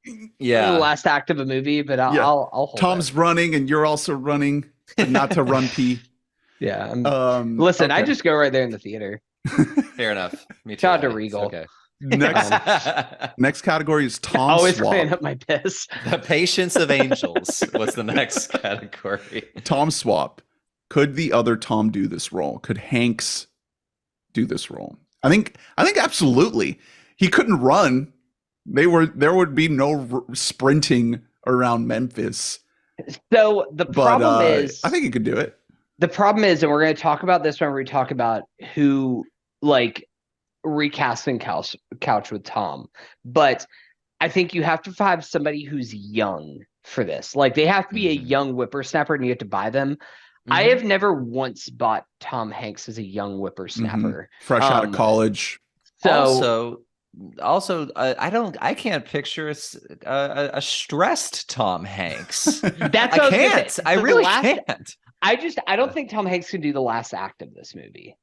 the last act of a movie. But I'll hold Tom's it. running, and you're also running, but not to run pee. Yeah. Listen, I just go right there in the theater. Fair enough. Me too. Shout out to Regal. Okay. Next category is Tom always swap. clean up my piss. The Patience of Angels. What's the next category? Tom swap. Could the other Tom do this role? Could Hanks do this role? I think absolutely. He couldn't run. There would be no sprinting around Memphis. So the problem is, I think he could do it. The problem is, and we're going to talk about this when we talk about who like recasting Couch with Tom, but I think you have to have somebody who's young for this. Like they have to be a young whippersnapper, and you have to buy them. I have never once bought Tom Hanks as a young whippersnapper, fresh out of college. So also, I can't picture a stressed Tom Hanks. that's I can't. I really can't. I don't think Tom Hanks can do the last act of this movie.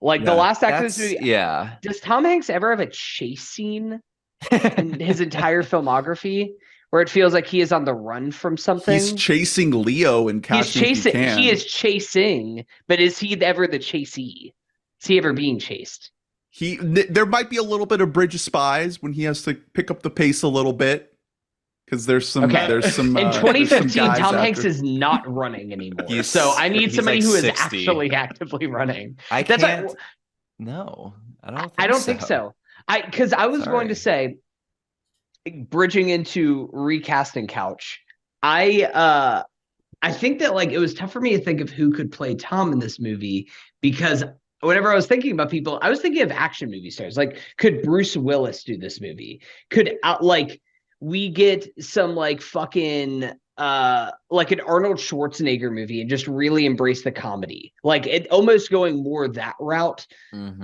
Like the last act of this movie. Yeah. Does Tom Hanks ever have a chase scene in his entire filmography where it feels like he is on the run from something? He's chasing Leo and Catch Me If You Can. He is chasing, but is he ever the chasee? Is he ever being chased? There might be a little bit of Bridge of Spies when he has to pick up the pace a little bit, because there's some. Okay. There's some. In there's 2015, some guys Tom out Hanks there. is not running anymore. He's- So I need he's somebody like who is 60. actually actively running. I That's can't. why- No, I don't. I don't think so. Because I was going to say, bridging into recasting Couch, I think that like it was tough for me to think of who could play Tom in this movie, because whenever I was thinking about people, I was thinking of action movie stars. Like, could Bruce Willis do this movie? Could we get some like fucking like an Arnold Schwarzenegger movie and just really embrace the comedy, like it almost going more that route.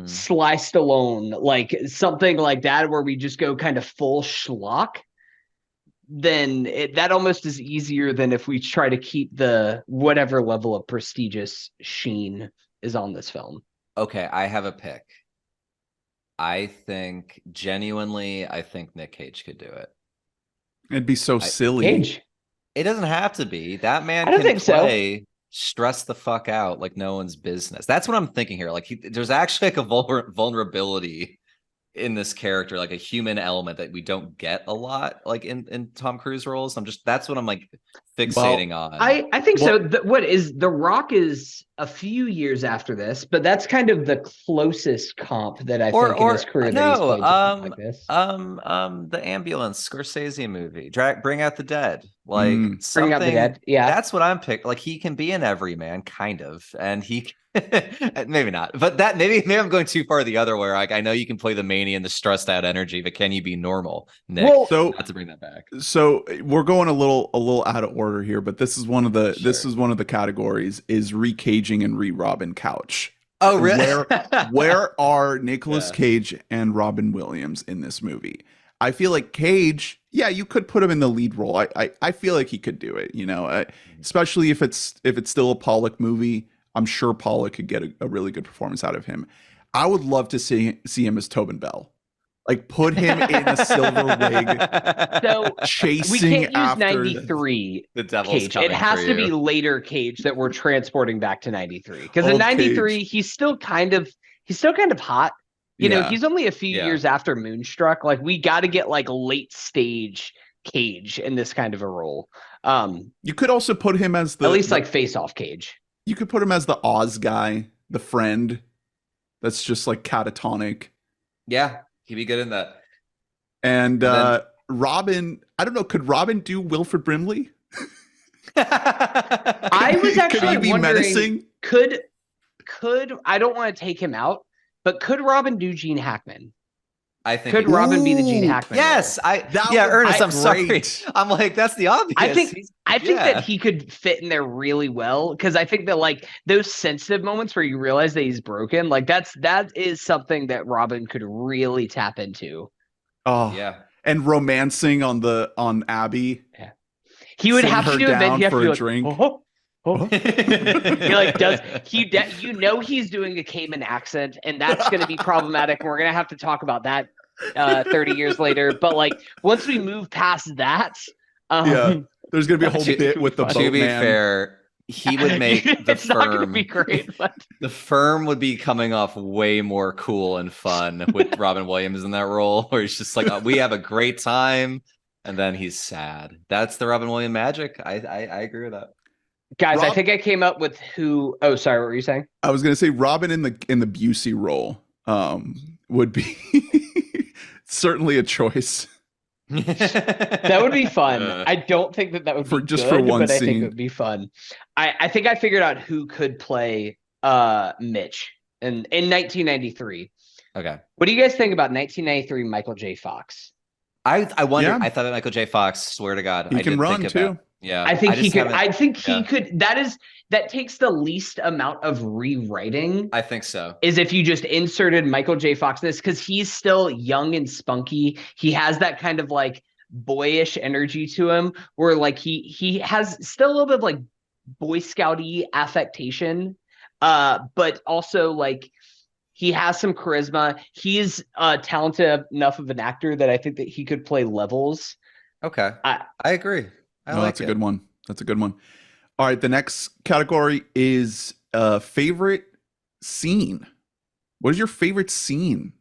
Sly Stallone, like something like that, where we just go kind of full schlock. Then that almost is easier than if we try to keep the whatever level of prestigious sheen is on this film. Okay, I have a pick. I think Nick Cage could do it. It'd be so silly. Cage. It doesn't have to be. That man I don't can think so. play stress the fuck out like no one's business. That's what I'm thinking here. Like there's actually like a vulnerability in this character, like a human element that we don't get a lot, like in Tom Cruise roles. That's what I'm like fixating on. I think so. What is The Rock is a few years after this, but that's kind of the closest comp that I think in his career that he's played something like this. The Ambulance Scorsese movie, Bring Out the Dead, like Bring Out the Dead. Yeah, that's what I'm picking. Like he can be an everyman, kind of, and he. Maybe not, but maybe I'm going too far the other way. Like I know you can play the mania and the stressed out energy, but can you be normal, Nick? Well, so not to bring that back. So we're going a little out of order here, but this is one of the categories is recaging and re-Robin Couch. Oh, really? Where are Nicolas Cage and Robin Williams in this movie? I feel like Cage, you could put him in the lead role. I feel like he could do it, especially if it's still a Pollack movie. I'm sure Pollack could get a really good performance out of him. I would love to see him as Tobin Bell. Like put him in a silver wig, so chasing we can't use after 93 the devil's Cage. coming It has for to be you. later Cage that we're transporting back to 93. Because in Old 93, Cage. he's still kind of hot. You know, he's only a few years after Moonstruck. Like we got to get like late stage Cage in this kind of a role. You could also put him as at least like Face Off Cage. You could put him as the Oz guy, the friend that's just like catatonic. Yeah, he'd be good in that. And Robin, I don't know, could Robin do Wilford Brimley? I was actually could he be wondering, menacing? Could I don't want to take him out, but could Robin do Gene Hackman? I think Could Robin be the Gene Hackman? Yes, role? Ernest, I'm sorry. great. I'm like, that's the obvious. I think that he could fit in there really well, because I think that like those sensitive moments where you realize that he's broken, like that is something that Robin could really tap into. Oh yeah. And romancing on Abby. Yeah. He would Sitting have her to do it. down Then he have for to be a like, drink. Oh. He like does he's doing a Cayman accent, and that's going to be problematic, and we're going to have to talk about that 30 years later. But like once we move past that, there's going to be a whole bit with the boatman. To be fair, he would make the it's not going to firm. be great, but The Firm would be coming off way more cool and fun with Robin Williams in that role, where he's just like, we have a great time, and then he's sad. That's the Robin Williams magic. I agree with that. guys, I think I came up with who. Oh, sorry, what were you saying? I was going to say Robin in the Busey role would be certainly a choice. That would be fun. I don't think that would be just good, for one but I scene. think it would be fun. I think I figured out who could play Mitch in 1993. Okay. What do you guys think about 1993 Michael J. Fox? I wonder. Yeah. I thought that Michael J. Fox. Swear to God, He I can did run think too. about. Yeah, I think he just could. haven't- I think he yeah, could. That takes the least amount of rewriting. I think so. Is if you just inserted Michael J. Fox in this, because he's still young and spunky. He has that kind of like boyish energy to him, where like he has still a little bit of like Boy Scouty affectation, but also like he has some charisma. He's talented enough of an actor that I think that he could play levels. Okay, I agree. I like That's a it. good one. That's a good one. All right, the next category is favorite scene. What is your favorite scene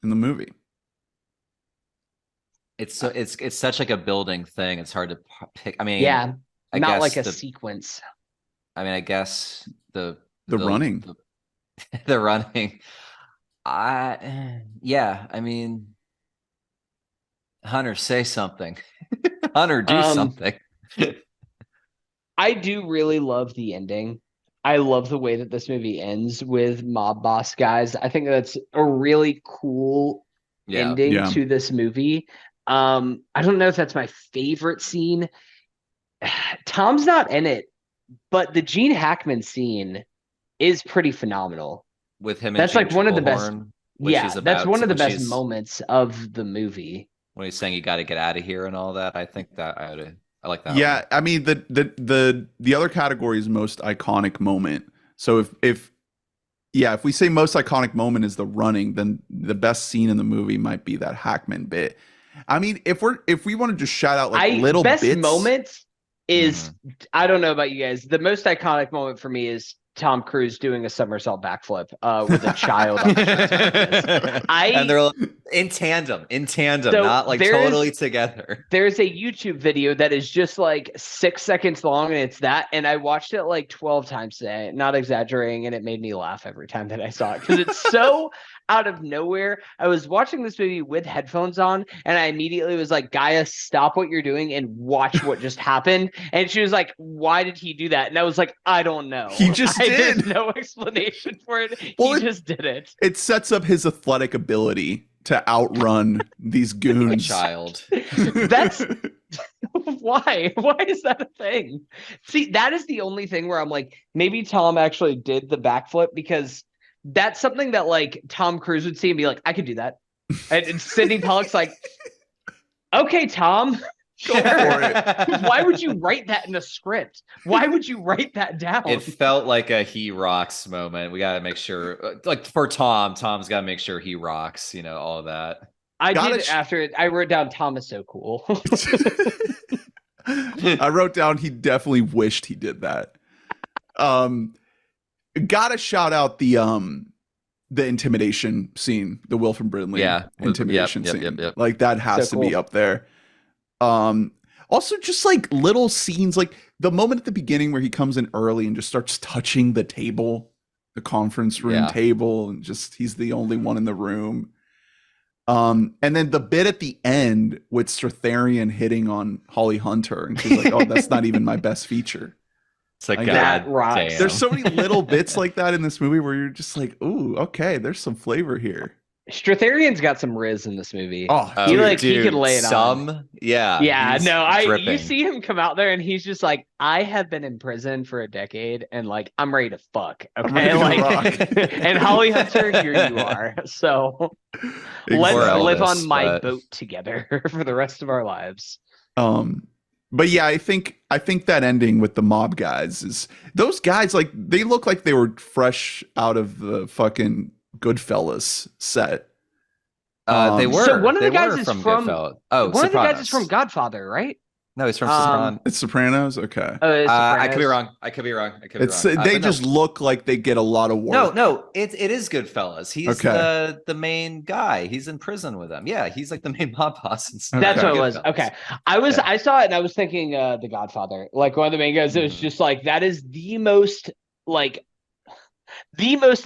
in the movie? It's such like a building thing. It's hard to pick. I mean, yeah, I not guess like a sequence. I mean, I guess the running. the running. Yeah. I mean, Hunter, say something. Hunter, do something. I do really love the ending. I love the way that this movie ends with mob boss guys. I think that's a really cool ending to this movie. I don't know if that's my favorite scene. Tom's not in it, but the Gene Hackman scene is pretty phenomenal. With him, that's and like one of the best. Yeah, that's one of the best moments of the movie. When he's saying you got to get out of here and all that, I think that I like that. Yeah, one. I mean the other category is most iconic moment. So if we say most iconic moment is the running, then the best scene in the movie might be that Hackman bit. I mean, if we want to just shout out like little best bits, moment is I don't know about you guys. The most iconic moment for me is Tom Cruise doing a somersault backflip with a child on the and they're in tandem, so not like totally together. There's a YouTube video that is just like 6 seconds long, and it's that. And I watched it like 12 times today, not exaggerating, and it made me laugh every time that I saw it because it's so out of nowhere. I was watching this movie with headphones on, and I immediately was like, Gaia, stop what you're doing and watch what just happened. And she was like, why did he do that? And I was like, I don't know. He just did. There's no explanation for it. Well, he just did it. It sets up his athletic ability to outrun these goons. Child. That's why is that a thing? See, that is the only thing where I'm like, maybe Tom actually did the backflip, because that's something that like Tom Cruise would see and be like, I could do that. And Sydney Pollack's like, okay, Tom, go for it. Why would you write that in a script? Why would you write that down? It felt like a he rocks moment. We got to make sure, like for Tom's got to make sure he rocks, all of that. After it, I wrote down Tom is so cool. I wrote down he definitely wished he did that. Gotta shout out the intimidation scene, the Wilford Brimley intimidation scene. Yep. Like that has to be up there. Also just like little scenes, like the moment at the beginning where he comes in early and just starts touching the table, the conference room table, and just he's the only one in the room. And then the bit at the end with Strathairn hitting on Holly Hunter, and she's like, "Oh, that's not even my best feature." It's like, that rocks. There's so many little bits like that in this movie where you're just like, "Ooh, okay, there's some flavor here." Strathairn's got some riz in this movie. Oh, he could lay it on. Yeah. No, dripping. you see him come out there and he's just like, I have been in prison for a decade and like I'm ready to fuck. Okay, and Holly Hunter, here you are. So let's live on my boat together for the rest of our lives. But yeah, I think that ending with the mob guys is those guys, like they look like they were fresh out of the fucking Goodfellas set. They were. So one of the guys is from Goodfellas. Oh, one Sopranos. of the guys is from Godfather, right? No, he's from Sopranos. It's Sopranos. Okay. I could be wrong. I could be wrong. They just look like they get a lot of work. No, it is Goodfellas. He's the main guy. He's in prison with them. Yeah, he's like the main mob boss. That's what it was. Okay, I saw it and I was thinking the Godfather, like one of the main guys. It was just like that is the most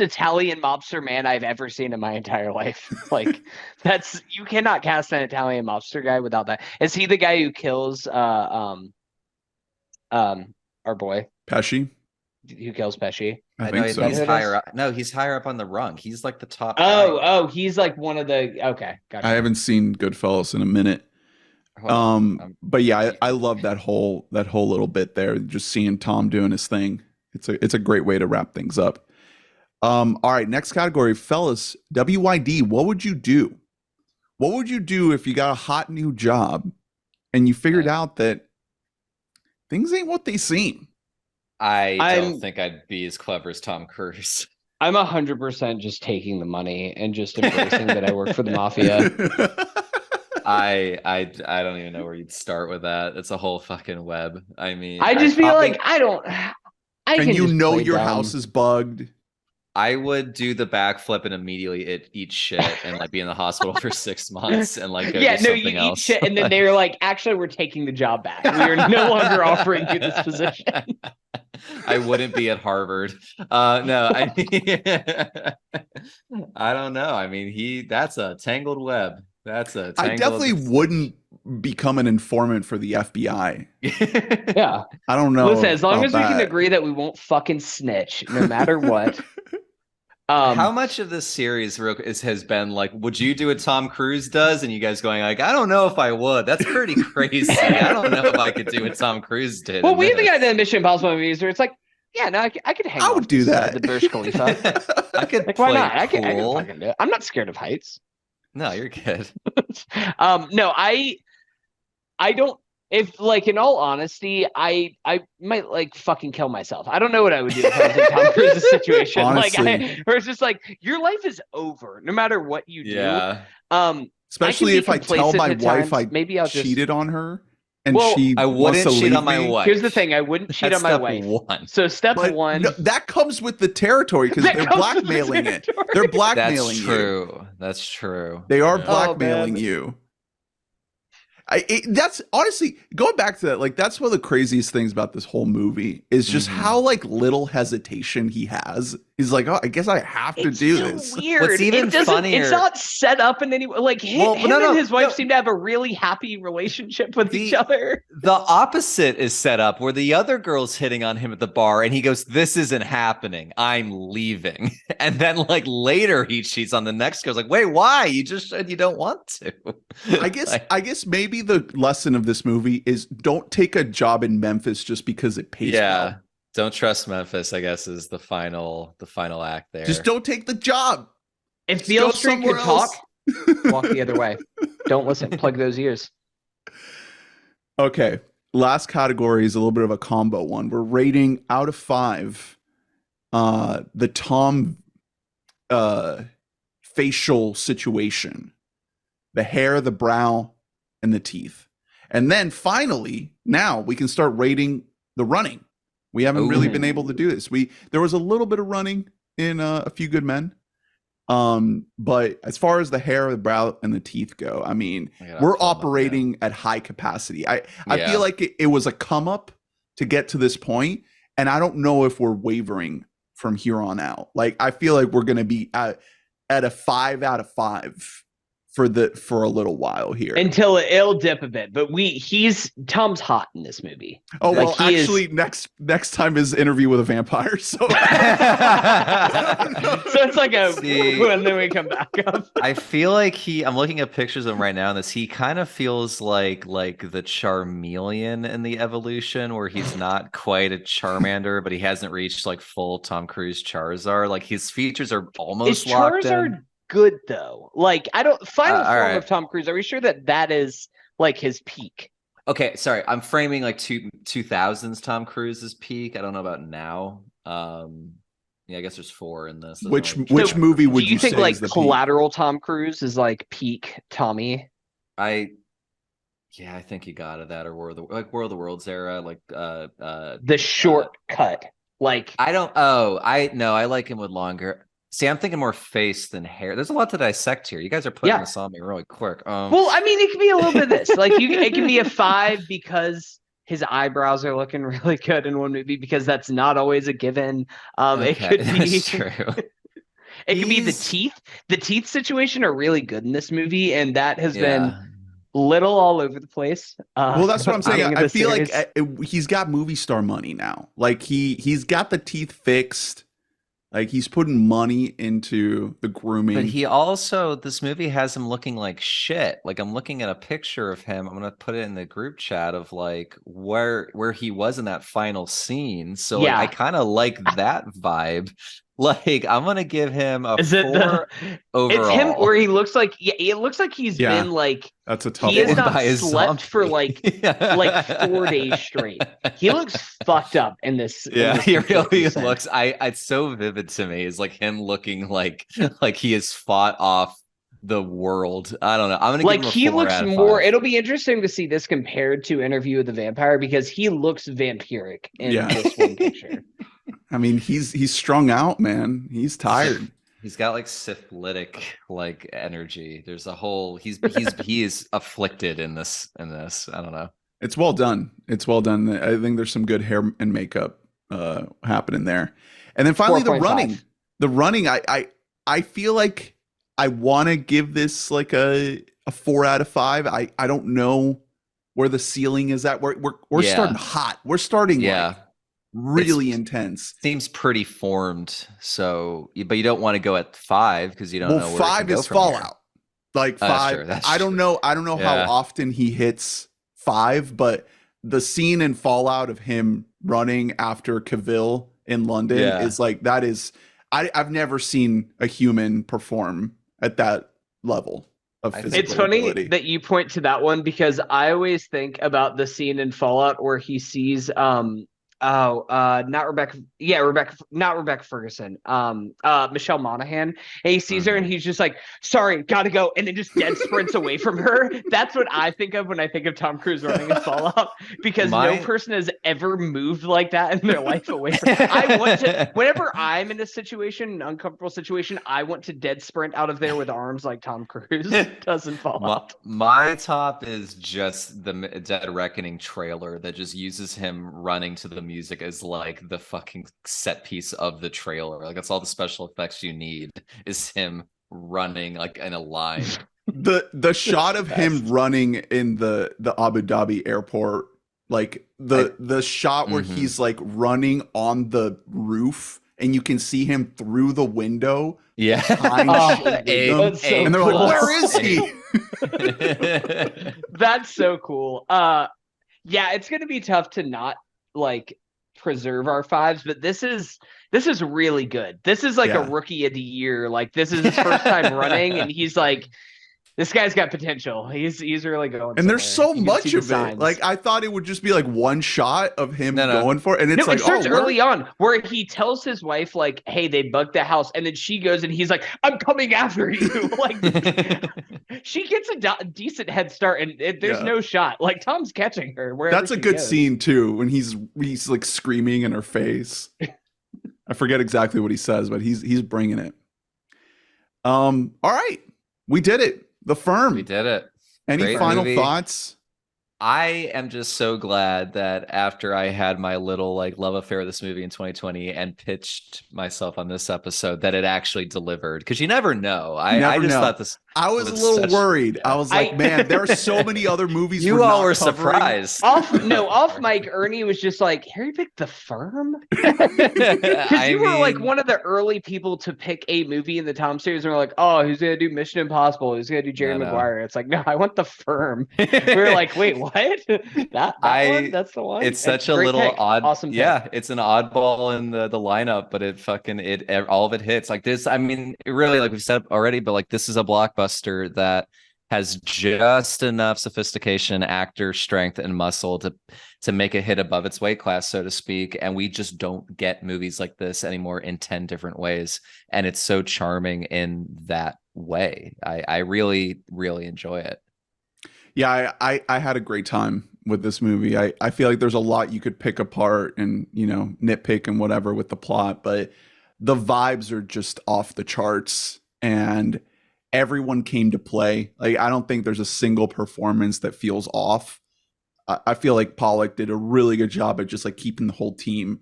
Italian mobster man I've ever seen in my entire life. Like you cannot cast an Italian mobster guy without that. Is he the guy who kills our boy Pesci? who kills Pesci? I know think so. he's higher up. No, he's higher up on the rung. He's like the top guy. Oh, he's like one of the. Okay, gotcha. I haven't seen Goodfellas in a minute. But yeah, I love that whole little bit there. Just seeing Tom doing his thing. It's a great way to wrap things up. All right, next category, fellas. WYD. What would you do? What would you do if you got a hot new job and you figured out that things ain't what they seem? I don't think I'd be as clever as Tom Cruise. I'm 100% just taking the money and just embracing that I work for the mafia. I don't even know where you'd start with that. It's a whole fucking web. I mean, I just feel like and you know your house is bugged. I would do the backflip and immediately eat shit and like be in the hospital for 6 months and like go do something else. Eat shit and then they're like, actually, we're taking the job back. We are no longer offering you this position. I wouldn't be at Harvard. No, I don't know. I mean, that's a tangled web. I definitely wouldn't become an informant for the FBI. Yeah. I don't know. Listen, as long as we can agree that we won't fucking snitch no matter what. How much of this series has been like, would you do what Tom Cruise does? And you guys going like, I don't know if I would. That's pretty crazy. I don't know if I could do what Tom Cruise did. Well, we have the guy in the Mission Impossible movies where it's like, yeah, no, I could hang. I would do that. The Burj Khalifa. I could. Like, why not? I can fucking do it. I'm not scared of heights. No, you're good. No, I don't. If like in all honesty, I might like fucking kill myself. I don't know what I would do if I was in Tom Cruise's situation. Honestly. Or it's just like your life is over no matter what you do. Yeah. Especially if I tell my wife maybe I'll cheated on her and I wouldn't cheat on my wife. Here's the thing: I wouldn't cheat on my wife. So step one, no, that comes with the territory because they're blackmailing it. They're blackmailing you. That's true. That's true. They are blackmailing you. That's honestly going back to that. Like that's one of the craziest things about this whole movie is just how like little hesitation he has. He's like, oh, I guess I have to do this. Weird. What's even funnier? It's not set up in any way. Like him and his wife seem to have a really happy relationship with each other. The opposite is set up where the other girl's hitting on him at the bar, and he goes, "This isn't happening. I'm leaving." And then like later he cheats on the next girl. Like, wait, why? You just said you don't want to. I guess maybe the lesson of this movie is don't take a job in Memphis just because it pays well. Don't trust Memphis, I guess, is the final act there. Just don't take the job. If Beale Street could talk, walk the other way. Don't listen. Plug those ears. Okay. Last category is a little bit of a combo one. We're rating out of 5 the Tom facial situation. The hair, the brow, and the teeth. And then finally, now we can start rating the running. We haven't really been able to do this. There was a little bit of running in A Few Good Men. But as far as the hair, the brow, and the teeth go, I mean, we're operating at high capacity. I feel like it was a come up to get to this point, and I don't know if we're wavering from here on out. Like, I feel like we're going to be at a 5 out of 5 for a little while here until it'll dip a bit. But Tom's hot in this movie. Oh, like, well, actually, next time is Interview with a Vampire. So, so it's like and then we come back up. I feel like I'm looking at pictures of him right now, and he kind of feels like the Charmeleon in the evolution, where he's not quite a Charmander, but he hasn't reached like full Tom Cruise Charizard. Like his features are almost locked in. Good though, like I don't final form of Tom Cruise. Are we sure that is like his peak? Okay, sorry, I'm framing like 2000s Tom Cruise's peak. I don't know about now. I guess there's 4 in this. Which movie would you think say like is the Collateral peak? Tom Cruise is like peak Tommy? I think you got it. That or War of the Worlds era, like the shortcut. Like I like him with longer. See, I'm thinking more face than hair. There's a lot to dissect here. You guys are putting this on me really quick. Well, I mean, it could be a little bit of this. Like, it can be a 5 because his eyebrows are looking really good in one movie, because that's not always a given. It could be that's true. It could be the teeth. The teeth situation are really good in this movie, and that has been little all over the place. Well, that's what I'm saying. beginning of I the feel like series. he's got movie star money now. Like he's got the teeth fixed. Like he's putting money into the grooming. But he also, this movie has him looking like shit. Like I'm looking at a picture of him. I'm gonna put it in the group chat of like where he was in that final scene. So like, I Yeah. kind of like that vibe. Like I'm gonna give him a Is it 4 overall. It's him where he looks like it looks like he's Yeah. been like That's a tough he has one. not by a slept for zombie. like 4 days straight. He looks fucked up in this. Yeah, in this he picture really you sent. looks. It's so vivid to me. It's like him looking like he has fought off the world. I don't know. I'm gonna Like give him a he 4 looks out of more. 5. It'll be interesting to see this compared to Interview with the Vampire because he looks vampiric in Yeah. this one picture. I mean, he's strung out, man. He's tired. He's got like syphilitic like energy. There's a whole he is afflicted in this. I don't know. It's well done. It's well done. I think there's some good hair and makeup happening there. And then finally, the 4.5. running. The running. I feel like I want to give this like a 4 out of 5. I don't know where the ceiling is at. We're Yeah. starting hot. We're starting Yeah. like really It's- intense. Seems pretty formed. So, but you don't want to go at 5 because you don't know Well, where 5 it can go is from here. Fallout. Like That's 5. true, that's I don't true. know. I don't know how Yeah. often he hits 5, but the scene in Fallout of him running after Cavill in London Yeah. is like that is. I've never seen a human perform at that level of physical It's funny ability. that you point to that one because I always think about the scene in Fallout where he sees not Rebecca Ferguson, Michelle Monaghan, and he sees her and he's just like, sorry, gotta go, and then just dead sprints away from her. That's what I think of when I think of Tom Cruise running in Fallout, because no person has ever moved like that in their life away from I want to, whenever I'm in a situation, an uncomfortable situation, I want to dead sprint out of there with arms like Tom Cruise does in Fallout. My top is just the Dead Reckoning trailer that just uses him running to the music as like the fucking set piece of the trailer. Like that's all the special effects you need is him running like in a line. The shot of him running in the Abu Dhabi airport, like the shot where he's like running on the roof and you can see him through the window. Yeah. That's so and they're cool. like, where is he? That's so cool. Yeah, it's gonna be tough to not like preserve our 5s, but this is really good. This is like a rookie of the year. Like this is his first time running, and he's like, this guy's got potential. He's really going. And there's so You can much see the of it. signs. Like I thought it would just be like one shot of him going for it, and it's No, like it starts oh, early on where he tells his wife like, "Hey, they bugged the house," and then she goes and he's like, "I'm coming after you." Like she gets a decent head start, and there's no shot. Like Tom's catching her. That's a good goes. scene too when he's like screaming in her face. I forget exactly what he says, but he's bringing it. All right, we did it. The Firm. We did it. Any Great final movie. thoughts? I am just so glad that after I had my little like love affair with this movie in 2020 and pitched myself on this episode that it actually delivered, because you never know. I just thought this. I was a little worried. I was like, man, there are so many other movies. You all were surprised. Off mic, Ernie was just like, Harry picked The Firm? Because you were like one of the early people to pick a movie in the Tom series, and we're like, oh, who's going to do Mission Impossible? Who's going to do Jerry Maguire? It's like, no, I want The Firm. We were like, wait, what? that one? That's the one? It's such a little pick. odd. Awesome pick. Yeah, it's an oddball in the lineup, but all of it hits. Like this, I mean, it really, like we've said already, but like this is a blockbuster that has just enough sophistication, actor strength, and muscle to make a hit above its weight class, so to speak. And we just don't get movies like this anymore in 10 different ways. And it's so charming in that way. I really, really enjoy it. Yeah, I had a great time with this movie. I feel like there's a lot you could pick apart and, nitpick and whatever with the plot, but the vibes are just off the charts and everyone came to play. Like, I don't think there's a single performance that feels off. I feel like Pollack did a really good job at just like keeping the whole team,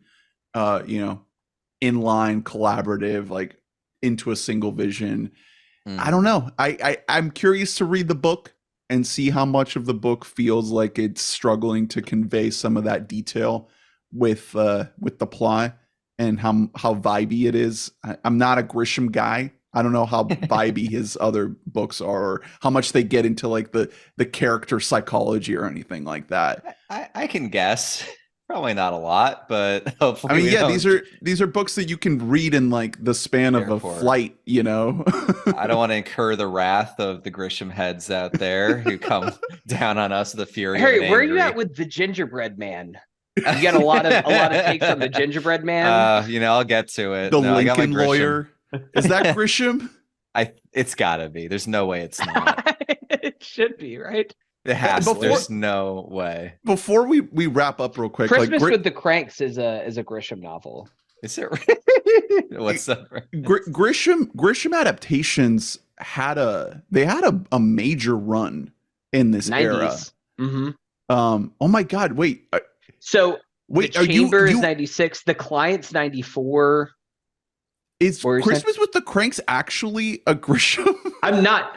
in line, collaborative, like into a single vision. I don't know. I'm curious to read the book and see how much of the book feels like it's struggling to convey some of that detail with the plot and how vibey it is. I'm not a Grisham guy. I don't know how vibey his other books are, or how much they get into like the character psychology or anything like that. I can guess. Probably not a lot, but hopefully. I mean, yeah, these are books that you can read in like the span of a flight, you know. I don't want to incur the wrath of the Grisham heads out there who come down on us with the fury. Harry, where are you at with the gingerbread man? You got a lot of takes on the gingerbread man. I'll get to it. The Lincoln lawyer. Is that Grisham? It's gotta be. There's no way it's not. It should be, right? It has. There's no way. Before we wrap up real quick, Christmas with the Cranks is a Grisham novel. Is it? What's up? Grisham adaptations had a major run in this 90s. era. Mm-hmm. Oh my God! Wait. So wait, the Chamber is 96. The Client's 94. Is Christmas with the Cranks actually a Grisham? I'm not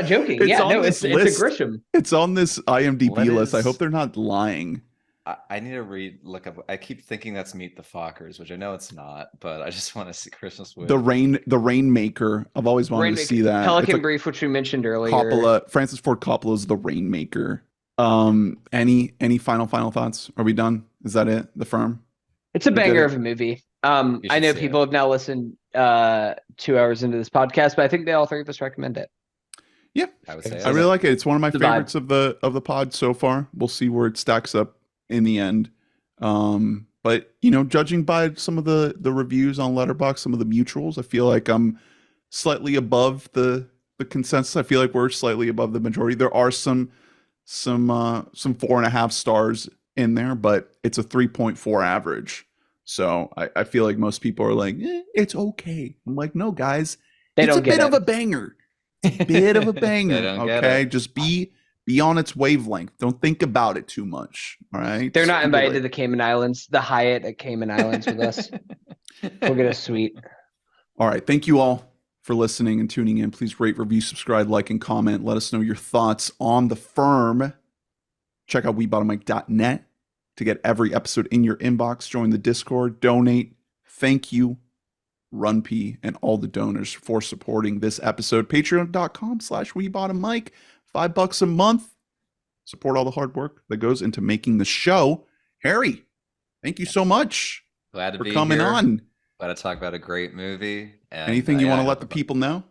joking. It's a Grisham. It's on this IMDb list. I hope they're not lying. I need to look up. I keep thinking that's Meet the Fockers, which I know it's not, but I just want to see Christmas with the Rainmaker. I've always wanted to see that. Pelican Brief, which we mentioned earlier. Francis Ford Coppola's The Rainmaker. Any final thoughts? Are we done? Is that it? The Firm? It's a banger of a movie. I know people have now listened 2 hours into this podcast, but I think they all three of us recommend it. Yeah, I would say I really like it. It's one of my favorites of the pod so far. We'll see where it stacks up in the end. But judging by some of the reviews on Letterboxd, some of the mutuals, I feel like I'm slightly above the consensus. I feel like we're slightly above the majority. There are some 4.5 stars in there, but it's a 3.4 average. So I feel like most people are like, it's okay. I'm like, no, guys, it's a bit of a banger. It's a bit of a banger. Okay, just be on its wavelength. Don't think about it too much. All right. They're not invited to the Cayman Islands, the Hyatt at Cayman Islands with us. We'll get a suite. All right. Thank you all for listening and tuning in. Please rate, review, subscribe, like, and comment. Let us know your thoughts on The Firm. Check out weboughtamic.net to get every episode in your inbox. Join the Discord, donate. Thank you, RunP, and all the donors for supporting this episode. Patreon.com/weboughtamic. $5 a month. Support all the hard work that goes into making the show. Harry, thank you so much. Glad to for be coming here. on. Glad to talk about a great movie. Anything you want to let the people know?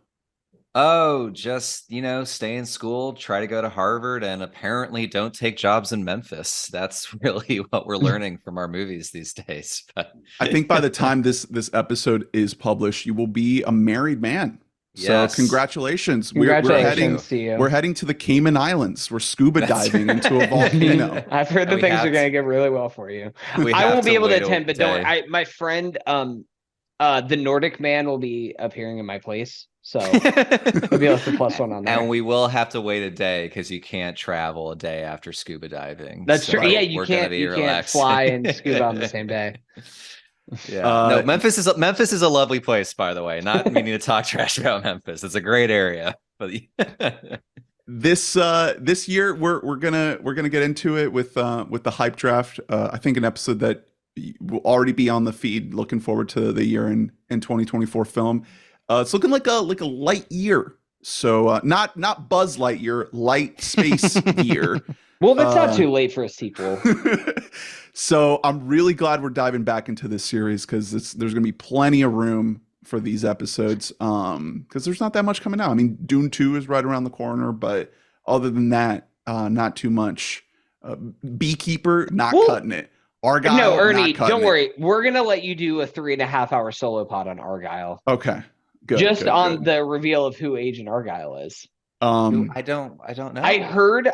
Oh, just, stay in school, try to go to Harvard, and apparently don't take jobs in Memphis. That's really what we're learning from our movies these days. But I think by the time this episode is published, you will be a married man. Yes. So congratulations. We're heading to the Cayman Islands. We're scuba diving into a volcano. I've heard that things are going to get really well for you. I won't be able to attend, but my friend, the Nordic man will be appearing in my place. So maybe that's the +1 on that. And we will have to wait a day because you can't travel a day after scuba diving. That's true. Yeah, you can't fly and scuba on the same day. Yeah. No, Memphis is a lovely place, by the way. Not meaning to talk trash about Memphis. It's a great area. But this year we're gonna get into it with the hype draft. I think an episode that will already be on the feed. Looking forward to the year in 2024 film. It's looking like a light year. So not Buzz Lightyear, light space year. Well, that's not too late for a sequel. So I'm really glad we're diving back into this series because there's going to be plenty of room for these episodes because there's not that much coming out. I mean, Dune 2 is right around the corner, but other than that, not too much. Beekeeper, not cutting it. Argyle, no, Ernie, don't worry. We're going to let you do a 3.5-hour solo pod on Argyle. Okay. Good, Just on the reveal of who Agent Argyle is. I don't know. I've heard,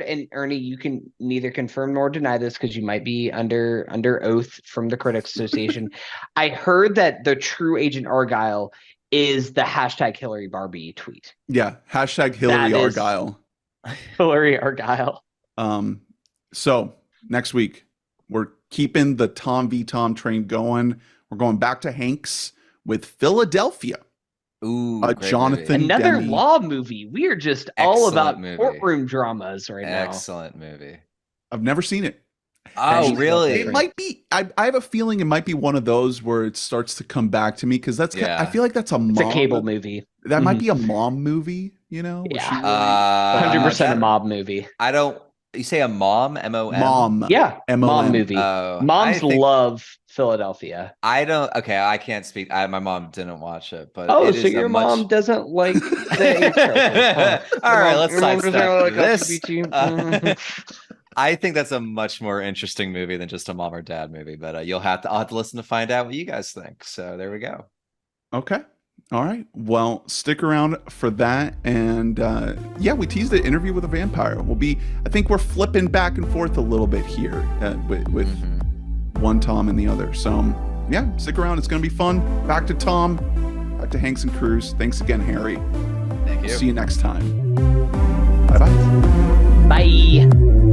and Ernie, you can neither confirm nor deny this because you might be under oath from the Critics Association. I heard that the true Agent Argyle is the #Hillary Barbie tweet. Yeah, #Hillary Argyle. Hillary Argyle. So next week we're keeping the Tom v Tom train going. We're going back to Hanks with Philadelphia, Ooh, great Jonathan movie. Another Demme. law movie. We are just all Excellent about movie. courtroom dramas right now. Excellent movie. I've never seen it. Oh, Actually, really? It might be. I have a feeling it might be one of those where it starts to come back to me because that's. Yeah. I feel like that's a mom. It's a cable movie. That might be a mom movie. You know. where Yeah. she really- 100% a that- mob movie. I don't. You say a mom? M-O-M? Mom. Yeah, MOM. mom movie. Oh, Moms I think- love Philadelphia. I don't. Okay, I can't speak. My mom didn't watch it, but Oh, it so is your a much... mom doesn't like the age characters, huh? All right, let's Your mom doesn't sidestep like this. LGBT. I think that's a much more interesting movie than just a mom or dad movie. But I'll have to listen to find out what you guys think. So there we go. Okay. All right. Well, stick around for that. And yeah, we teased the interview with a vampire. I think we're flipping back and forth a little bit here with one Tom and the other. So yeah, stick around. It's going to be fun. Back to Tom, back to Hanks and Cruise. Thanks again, Harry. Thank you. See you next time. Bye-bye. Bye.